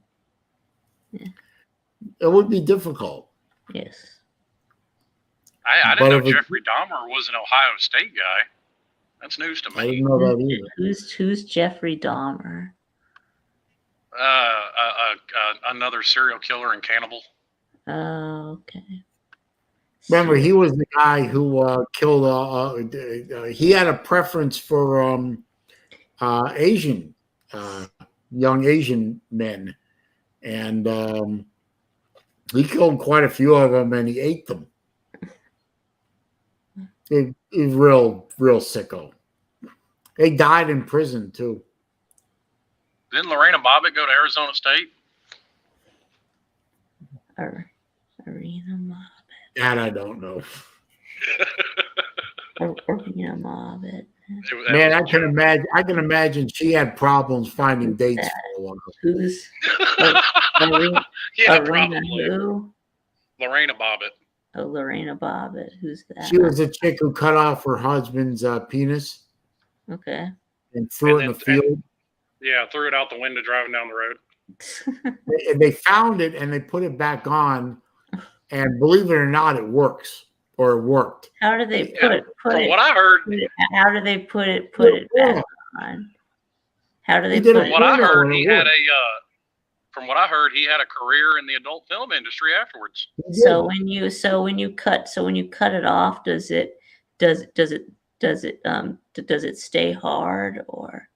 Yeah. It would be difficult. Yes. I didn't know Jeffrey Dahmer was an Ohio State guy. That's news to me. I didn't know that either. Who's Jeffrey Dahmer? Another serial killer and cannibal. Oh, okay. Remember, he was the guy who killed. He had a preference for Asian, young Asian men, and he killed quite a few of them, and he ate them. He's real sicko. They died in prison too. Didn't Lorena Bobbitt go to Arizona State? Lorena Bobbitt. That I don't know. Lorena Bobbitt. Man, I can imagine she had problems finding dates for a while. Who's Lorena? Yeah, probably. Who? Lorena Bobbitt. Oh, Lorena Bobbitt. Who's that? She was the chick who cut off her husband's penis. Okay. And threw it in the field. Threw it out the window driving down the road. They found it and they put it back on, and believe it or not, it works. Or it worked. How do they put it? From what I heard, how do they put it back on? How do they put it? From what I heard, he had From what I heard, he had a career in the adult film industry afterwards. So when you cut it off, does it does it stay hard or?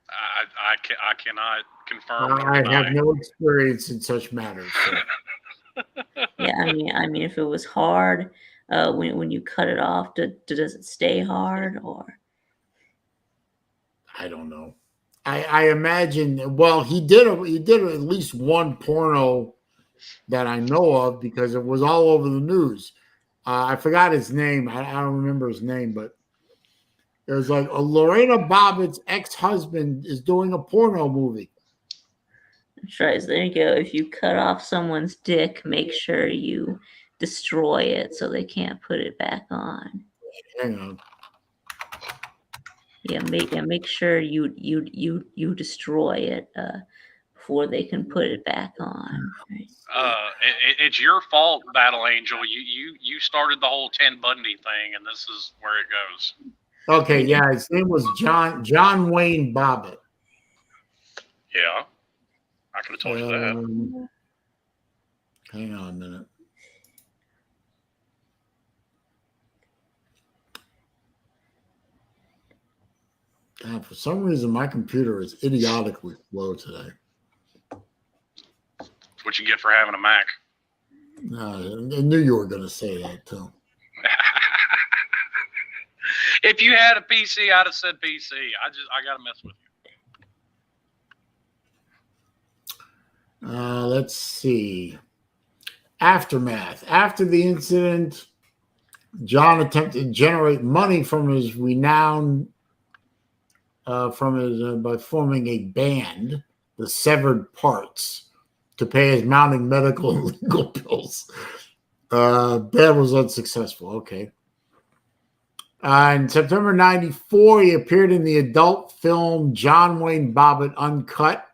I cannot confirm nor I deny. have no experience in such matters. So. Yeah, I mean, if it was hard, when you cut it off, does it stay hard or? I don't know. I imagine. Well, he did at least one porno that I know of because it was all over the news. I forgot his name. I don't remember his name, but it was like Lorena Bobbitt's ex-husband is doing a porno movie. That's right. So there you go. If you cut off someone's dick, make sure you destroy it so they can't put it back on. Hang on. Yeah, make sure you destroy it before they can put it back on. Right? It's your fault, Battle Angel. You started the whole Ted Bundy thing, and this is where it goes. Okay, yeah, his name was John Wayne Bobbitt. Yeah, I could have told you that. Hang on a minute. God, for some reason, my computer is idiotically slow today. That's what you get for having a Mac. I knew you were going to say that, too. If you had a PC, I'd have said PC. I got to mess with you. Let's see. Aftermath. After the incident, John attempted to generate money from his renown by forming a band, the Severed Parts, to pay his mounting medical and legal bills. That was unsuccessful. Okay. In September 94, he appeared in the adult film John Wayne Bobbitt Uncut.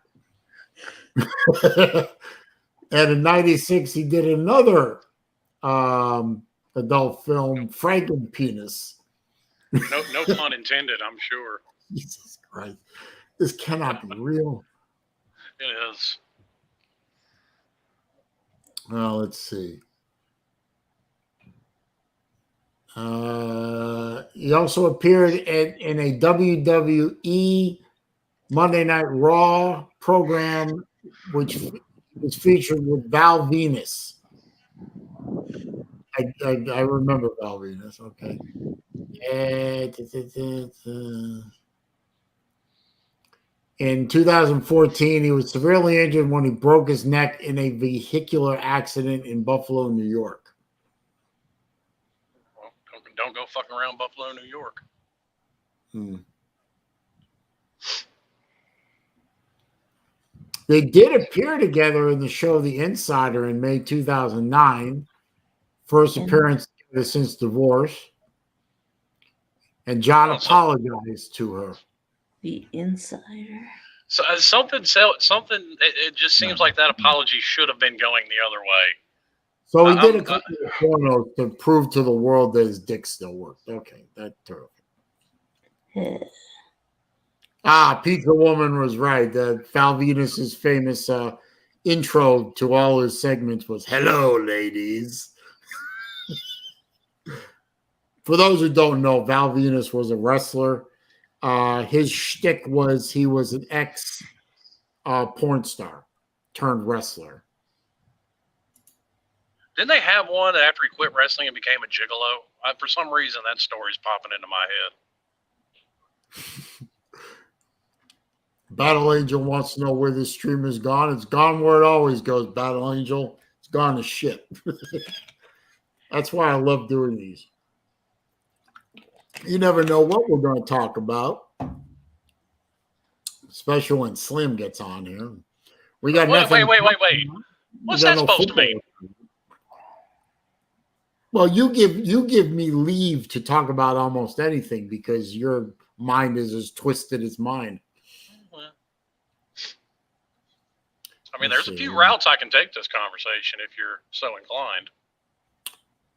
And in 96, he did another adult film, Frankenpenis. No pun intended, I'm sure. Jesus Christ. This cannot be real. It is. Well, let's see. He also appeared in a WWE Monday Night Raw program, which was featured with Val Venus. I remember Val Venus. Okay. In 2014, he was severely injured when he broke his neck in a vehicular accident in Buffalo, New York. Well, don't go fucking around Buffalo, New York. They did appear together in the show The Insider in May 2009. First appearance since divorce. And John apologized to her. The Insider. So something. It just seems like that apology should have been going the other way. So he did a couple of pornos to prove to the world that his dick still worked. Okay, that's terrible. Pizza Woman was right. Val Venus's famous intro to all his segments was "Hello, ladies." For those who don't know, Val Venus was a wrestler. His shtick was he was an ex porn star turned wrestler. Didn't they have one that after he quit wrestling and became a gigolo? For some reason, that story's popping into my head. Battle Angel wants to know where this stream has gone. It's gone where it always goes, Battle Angel. It's gone to shit. That's why I love doing these. You never know what we're going to talk about, especially when Slim gets on here. We got nothing. Wait. What's that supposed to mean? Well, you give me leave to talk about almost anything because your mind is as twisted as mine. I mean, there's a few routes I can take this conversation if you're so inclined.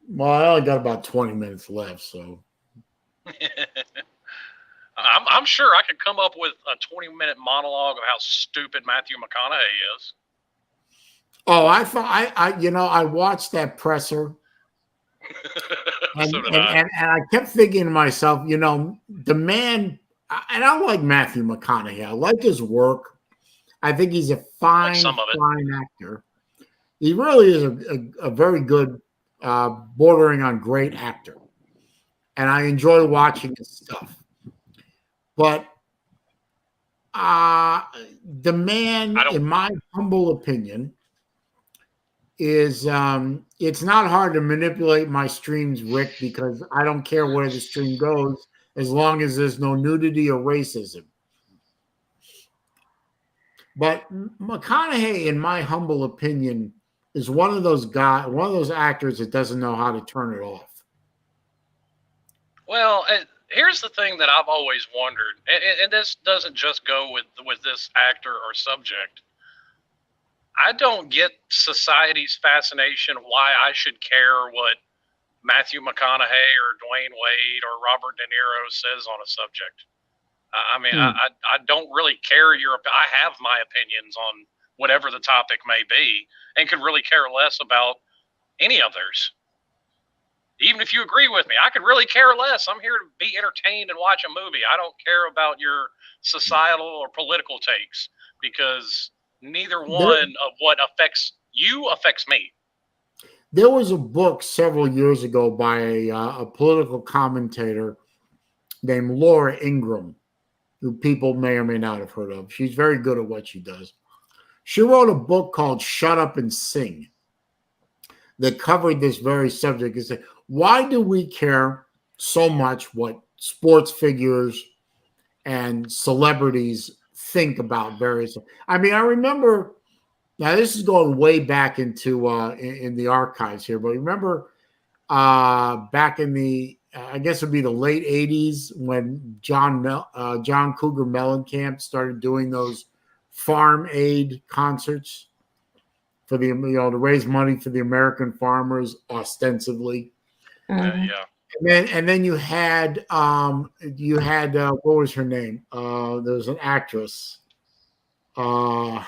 Well, I only got about 20 minutes left, so. I'm sure I could come up with a 20-minute monologue of how stupid Matthew McConaughey is. Oh, I thought I watched that presser, And, So did and, I. and, and I kept thinking to myself, you know, the man, and I like Matthew McConaughey. I like his work. I think he's a Like fine, some of it. fine actor. He really is a very good, bordering on great actor. And I enjoy watching his stuff. But the man, in my humble opinion, is it's not hard to manipulate my streams, Rick, because I don't care where the stream goes as long as there's no nudity or racism. But McConaughey, in my humble opinion, is one of those actors that doesn't know how to turn it off. Well, here's the thing that I've always wondered, and this doesn't just go with this actor or subject. I don't get society's fascination why I should care what Matthew McConaughey or Dwayne Wade or Robert De Niro says on a subject. I mean, I don't really care I have my opinions on whatever the topic may be, and could really care less about any of theirs. Even if you agree with me, I could really care less. I'm here to be entertained and watch a movie. I don't care about your societal or political takes, because neither one of what affects you affects me. There was a book several years ago by a political commentator named Laura Ingraham, who people may or may not have heard of. She's very good at what she does. She wrote a book called Shut Up and Sing that covered this very subject. It said, why do we care so much what sports figures and celebrities think about various? I mean, I remember, now this is going way back into in the archives here, but remember back in the, I guess it would be the late 80s when John Cougar Mellencamp started doing those farm aid concerts for the, you know, to raise money for the American farmers, ostensibly. Yeah. And then you had what was her name? There was an actress. No,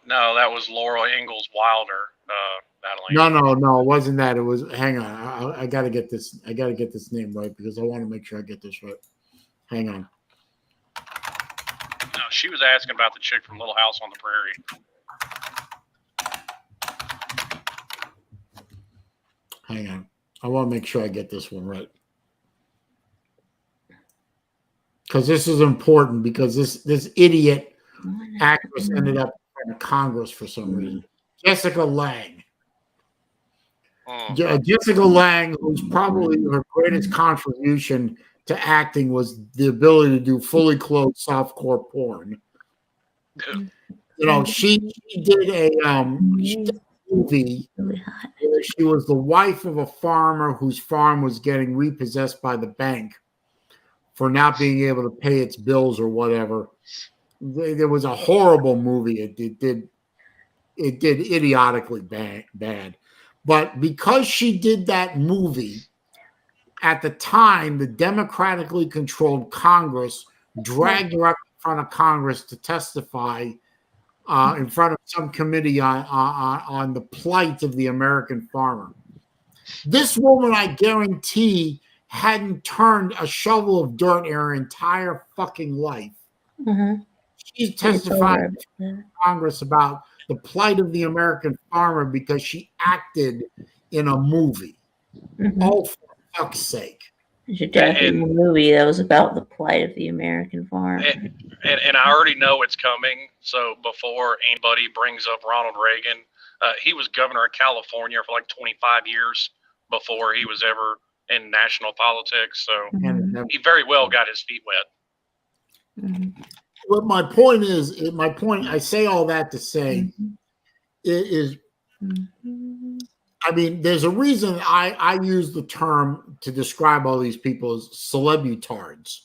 that was Laura Ingalls Wilder. No, it wasn't that. It was. Hang on, I gotta get this. I gotta get this name right because I want to make sure I get this right. Hang on. No, she was asking about the chick from Little House on the Prairie. Hang on. I want to make sure I get this one right. Because this is important, because this idiot actress ended up in Congress for some reason. Jessica Lange. Jessica Lange, who's probably her greatest contribution to acting was the ability to do fully clothed softcore porn. You know, she did a movie where she was the wife of a farmer whose farm was getting repossessed by the bank for not being able to pay its bills or whatever. There was a horrible movie. It did idiotically bad. But because she did that movie, at the time, the democratically controlled Congress dragged her up in front of Congress to testify in front of some committee on the plight of the American farmer. This woman, I guarantee, hadn't turned a shovel of dirt in her entire fucking life. Mm-hmm. She's testifying to Congress about the plight of the American farmer because she acted in a movie. Mm-hmm. Oh, for fuck's sake. She definitely in a movie that was about the plight of the American farm. And I already know it's coming. So before anybody brings up Ronald Reagan, he was governor of California for like 25 years before he was ever in national politics. So he very well got his feet wet. Mm-hmm. But my point is, I say all that to say, is, I mean, there's a reason I use the term to describe all these people as celebutards.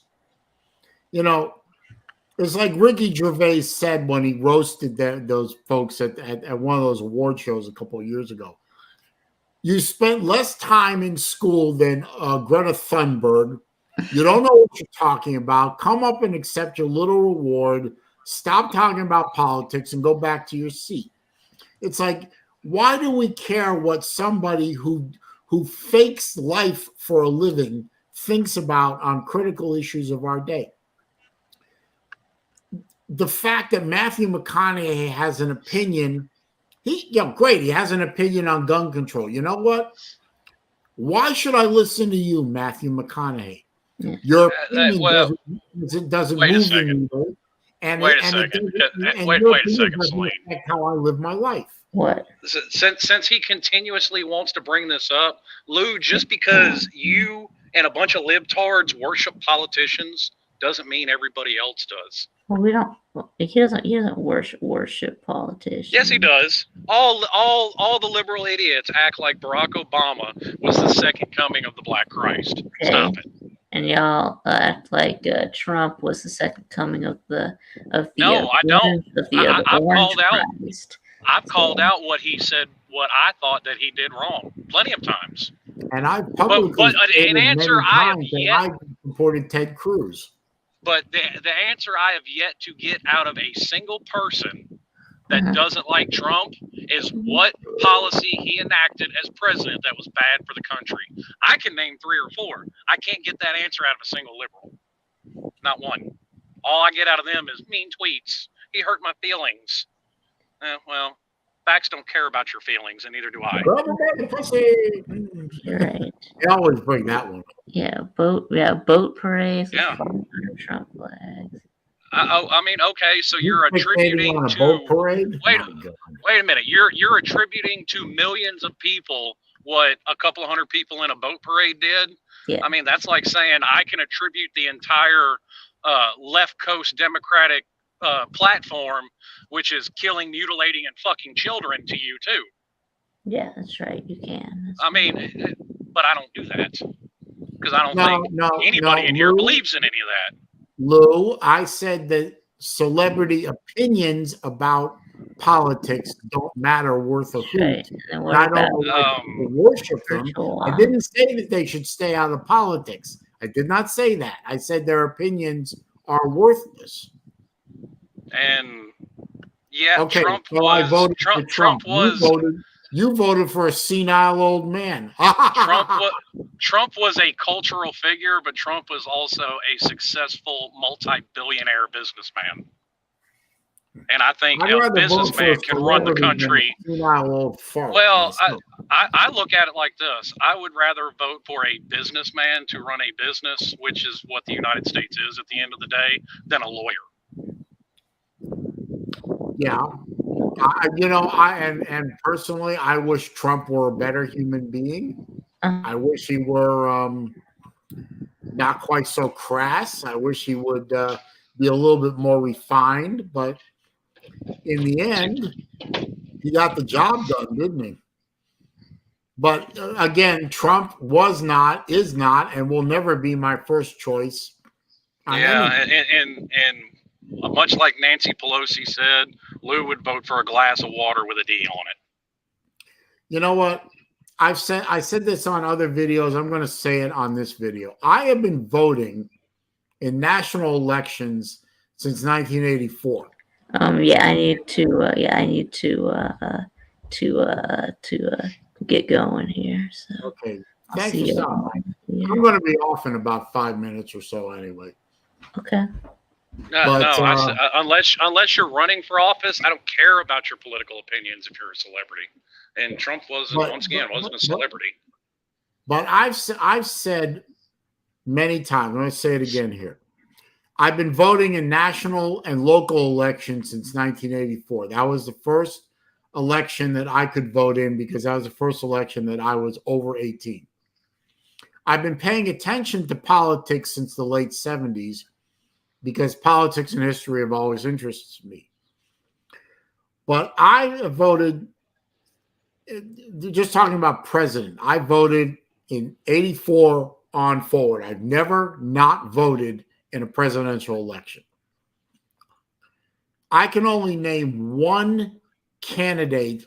You know, it's like Ricky Gervais said when he roasted those folks at one of those award shows a couple of years ago. You spent less time in school than Greta Thunberg. You don't know what you're talking about. Come up and accept your little reward. Stop talking about politics and go back to your seat. It's like, why do we care what somebody who who fakes life for a living thinks about on critical issues of our day. The fact that Matthew McConaughey has an opinion, great, he has an opinion on gun control. You know what? Why should I listen to you, Matthew McConaughey? Your opinion doesn't wait move a second. me, and Wait it, a and second. it Wait a second, doesn't Saleen. affect how I live my life. What? Since he continuously wants to bring this up, Lou, just because you and a bunch of libtards worship politicians doesn't mean everybody else does. Well, we don't. He doesn't worship politicians. Yes, he does. All the liberal idiots act like Barack Obama was the second coming of the Black Christ. Okay. Stop it. And y'all act like Trump was the second coming of the. No, I don't. I've called out. Christ. I've called out what he said, what I thought that he did wrong, plenty of times. And I publicly but an answer I have yet. I supported Ted Cruz. But the answer I have yet to get out of a single person that doesn't like Trump is what policy he enacted as president that was bad for the country. I can name 3 or 4. I can't get that answer out of a single liberal. Not one. All I get out of them is mean tweets. He hurt my feelings. Well, facts don't care about your feelings, and neither do I. You're right. They always bring that one. Yeah, boat parades. Yeah. Trump flags. I mean, okay, so you're attributing on a to boat parade? Wait a minute. You're attributing to millions of people what a couple of hundred people in a boat parade did. Yeah. I mean, that's like saying I can attribute the entire left coast Democratic platform, which is killing, mutilating, and fucking children, to you too. Yeah, that's right. You can. I mean, but I don't do that because I don't think anybody in here believes in any of that. Lou, I said that celebrity opinions about politics don't matter worth a hoot. Right. And I don't like to worship them. I didn't say that they should stay out of politics. I did not say that. I said their opinions are worthless. And yeah, okay, Trump so was. I voted for Trump was. You voted for a senile old man. Trump was a cultural figure, but Trump was also a successful multi-billionaire businessman. And I think a businessman can run the country. Well, I look at it like this. I would rather vote for a businessman to run a business, which is what the United States is at the end of the day, than a lawyer. Yeah. And personally, I wish Trump were a better human being. I wish he were not quite so crass. I wish he would be a little bit more refined. But in the end, he got the job done, didn't he? But again, Trump was not, is not, and will never be my first choice. And much like Nancy Pelosi said, Lou would vote for a glass of water with a D on it. You know what? I said this on other videos. I'm going to say it on this video. I have been voting in national elections since 1984. I need to get going here. So okay. Thanks for stopping. I'm going to be off in about 5 minutes or so anyway. Okay. Unless you're running for office, I don't care about your political opinions if you're a celebrity. And Trump wasn't a celebrity. But I've said many times, I'm going to say it again here. I've been voting in national and local elections since 1984. That was the first election that I could vote in because that was the first election that I was over 18. I've been paying attention to politics since the late 70s because politics and history have always interested me. But I voted, just talking about president, I voted in 84 on forward. I've never not voted in a presidential election. I can only name one candidate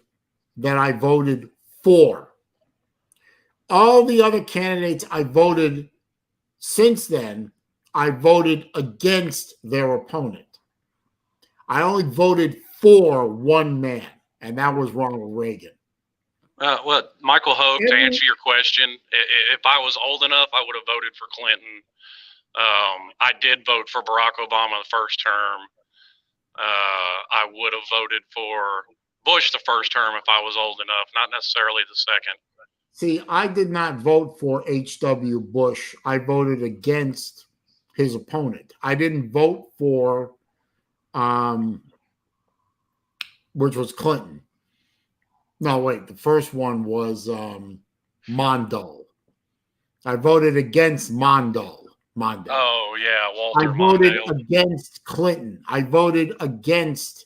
that I voted for. All the other candidates I voted since then, I voted against their opponent. I only voted for one man, and that was Ronald Reagan. Well, Michael Hogue, to answer your question, if I was old enough, I would have voted for Clinton. I did vote for Barack Obama the first term. I would have voted for Bush the first term if I was old enough, not necessarily the second. See, I did not vote for H.W. Bush. I voted against his opponent. I didn't vote for, which was Clinton. No, wait, the first one was Mondale. I voted against Mondale. Oh, yeah, I Walter voted Mondale. against Clinton. I voted against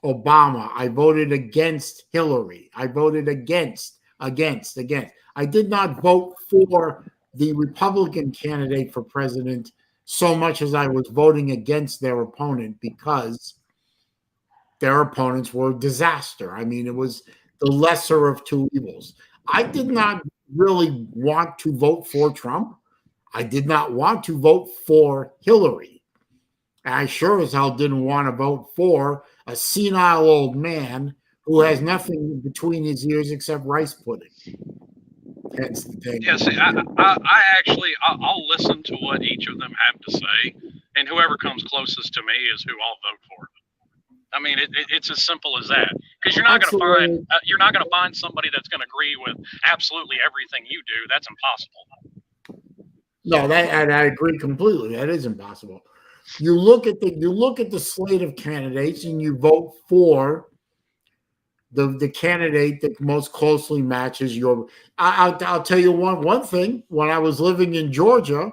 Obama. I voted against Hillary. I voted against. I did not vote for the Republican candidate for president so much as I was voting against their opponent because their opponents were a disaster. I mean, it was the lesser of two evils. I did not really want to vote for Trump. I did not want to vote for Hillary. I sure as hell didn't want to vote for a senile old man who has nothing between his ears except rice pudding. Hence the thing. Yeah, see, I'll listen to what each of them have to say, and whoever comes closest to me is who I'll vote for. I mean, it's as simple as that. Because you're not going to find somebody that's going to agree with absolutely everything you do. That's impossible. No, I agree completely. That is impossible. You look at the slate of candidates and you vote for the candidate that most closely matches your. I'll tell you one thing. When I was living in Georgia,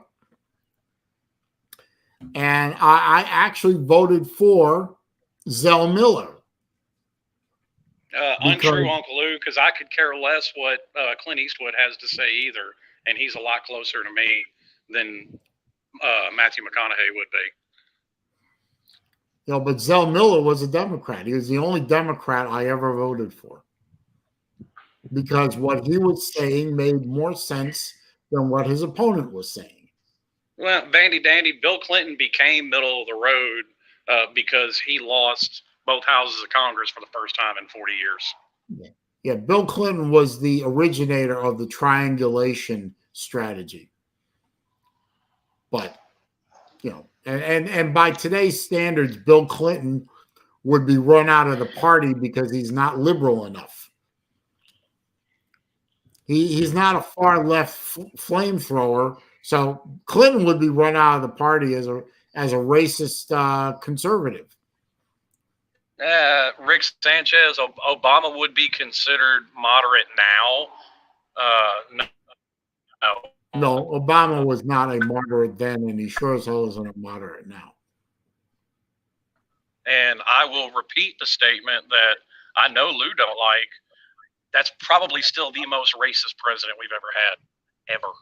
and I actually voted for Zell Miller. Untrue, Uncle Lou, because I could care less what Clint Eastwood has to say either, and he's a lot closer to me than Matthew McConaughey would be. You know, but Zell Miller was a Democrat. He was the only Democrat I ever voted for because what he was saying made more sense than what his opponent was saying. Well, Vandy Dandy, Bill Clinton became middle of the road because he lost both houses of Congress for the first time in 40 years. Yeah, Bill Clinton was the originator of the triangulation strategy. But, you know, and by today's standards, Bill Clinton would be run out of the party because he's not liberal enough. He's not a far left flamethrower. So Clinton would be run out of the party as a racist conservative. Rick Sanchez, Obama would be considered moderate now. No, Obama was not a moderate then, and he sure as hell isn't a moderate now. And I will repeat the statement that I know Lou don't like. That's probably still the most racist president we've ever had, ever.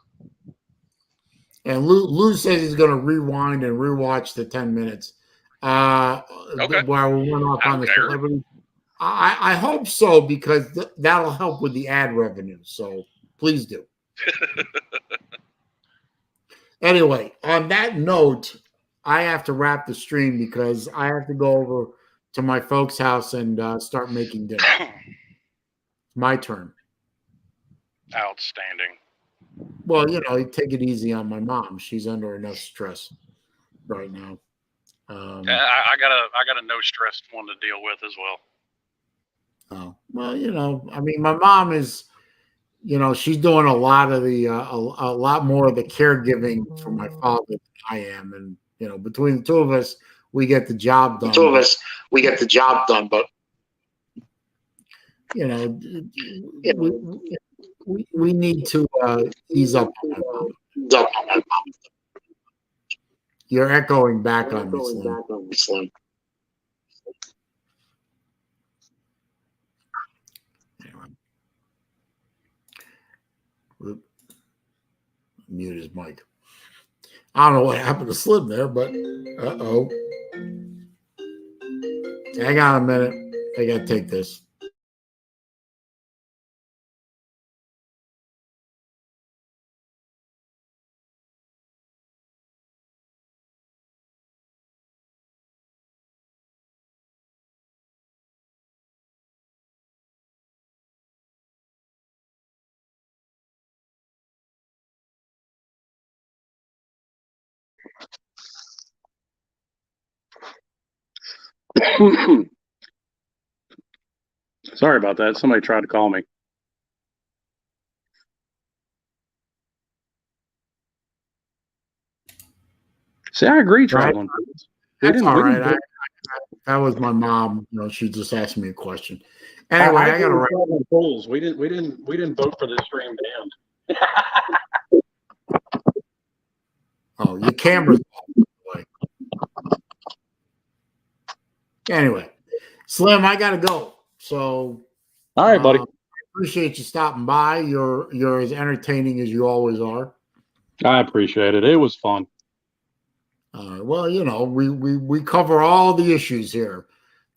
And Lou says he's going to rewind and rewatch the 10 minutes. Okay. While we went off on the celebrity. I hope so, because that'll help with the ad revenue. So please do. Anyway, on that note, I have to wrap the stream because I have to go over to my folks' house and start making dinner. My turn. Outstanding. Well, you know, take it easy on my mom. She's under enough stress right now. I got a no stress one to deal with as well. Oh, well, you know, I mean, my mom is, you know, she's doing a lot of the a lot more of the caregiving for my father than I am, and you know, between the two of us, we get the job done. But you know, we need to ease up on my mom. You're echoing back on me, Slim. Anyway. Mute his mic. I don't know what happened to Slim there, but uh-oh. Hang on a minute. I got to take this. Sorry about that. Somebody tried to call me. See, I agree, traveling. That's all right. That was my mom. You know, she just asked me a question. Anyway, I got to write. We didn't vote for this stream band. Oh, your camera's off. Anyway, Slim, I got to go. So, all right, buddy. I appreciate you stopping by. You're as entertaining as you always are. I appreciate it. It was fun. Well, you know, we cover all the issues here.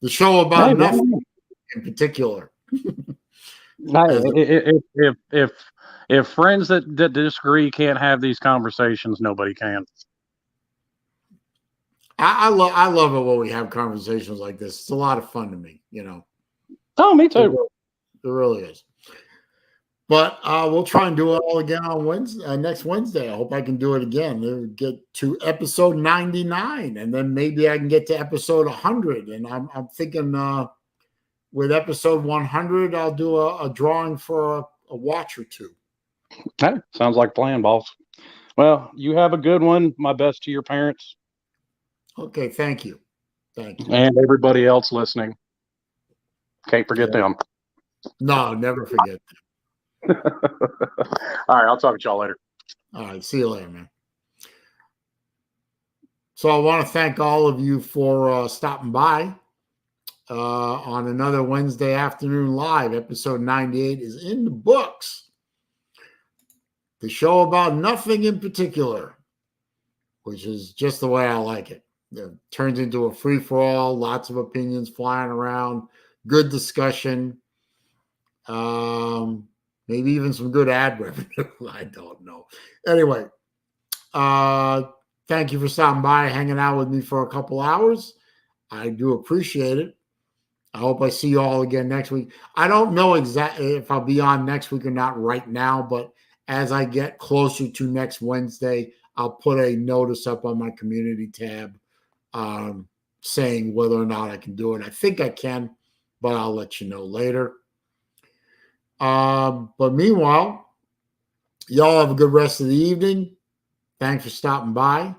The show about nothing in particular. If friends that disagree can't have these conversations, nobody can. I love it when we have conversations like this. It's a lot of fun to me, you know. Oh, me too. It really is. But we'll try and do it all again on Wednesday, next Wednesday. I hope I can do it again. We'll get to episode 99, and then maybe I can get to episode 100. And I'm thinking with episode 100, I'll do a drawing for a watch or two. Hey, sounds like a plan, boss. Well, you have a good one. My best to your parents. Okay, thank you. Thank you. And everybody else listening. Can't forget them. No, never forget them. All right, I'll talk to y'all later. All right, see you later, man. So I want to thank all of you for stopping by on another Wednesday afternoon live. Episode 98 is in the books. The show about nothing in particular, which is just the way I like it. It turns into a free-for-all, lots of opinions flying around, good discussion. Maybe even some good ad revenue. I don't know. Anyway, thank you for stopping by, hanging out with me for a couple hours. I do appreciate it. I hope I see you all again next week. I don't know exactly if I'll be on next week or not right now, but as I get closer to next Wednesday, I'll put a notice up on my community tab saying whether or not I can do it. I think I can, but I'll let you know later. But meanwhile, y'all have a good rest of the evening. Thanks for stopping by.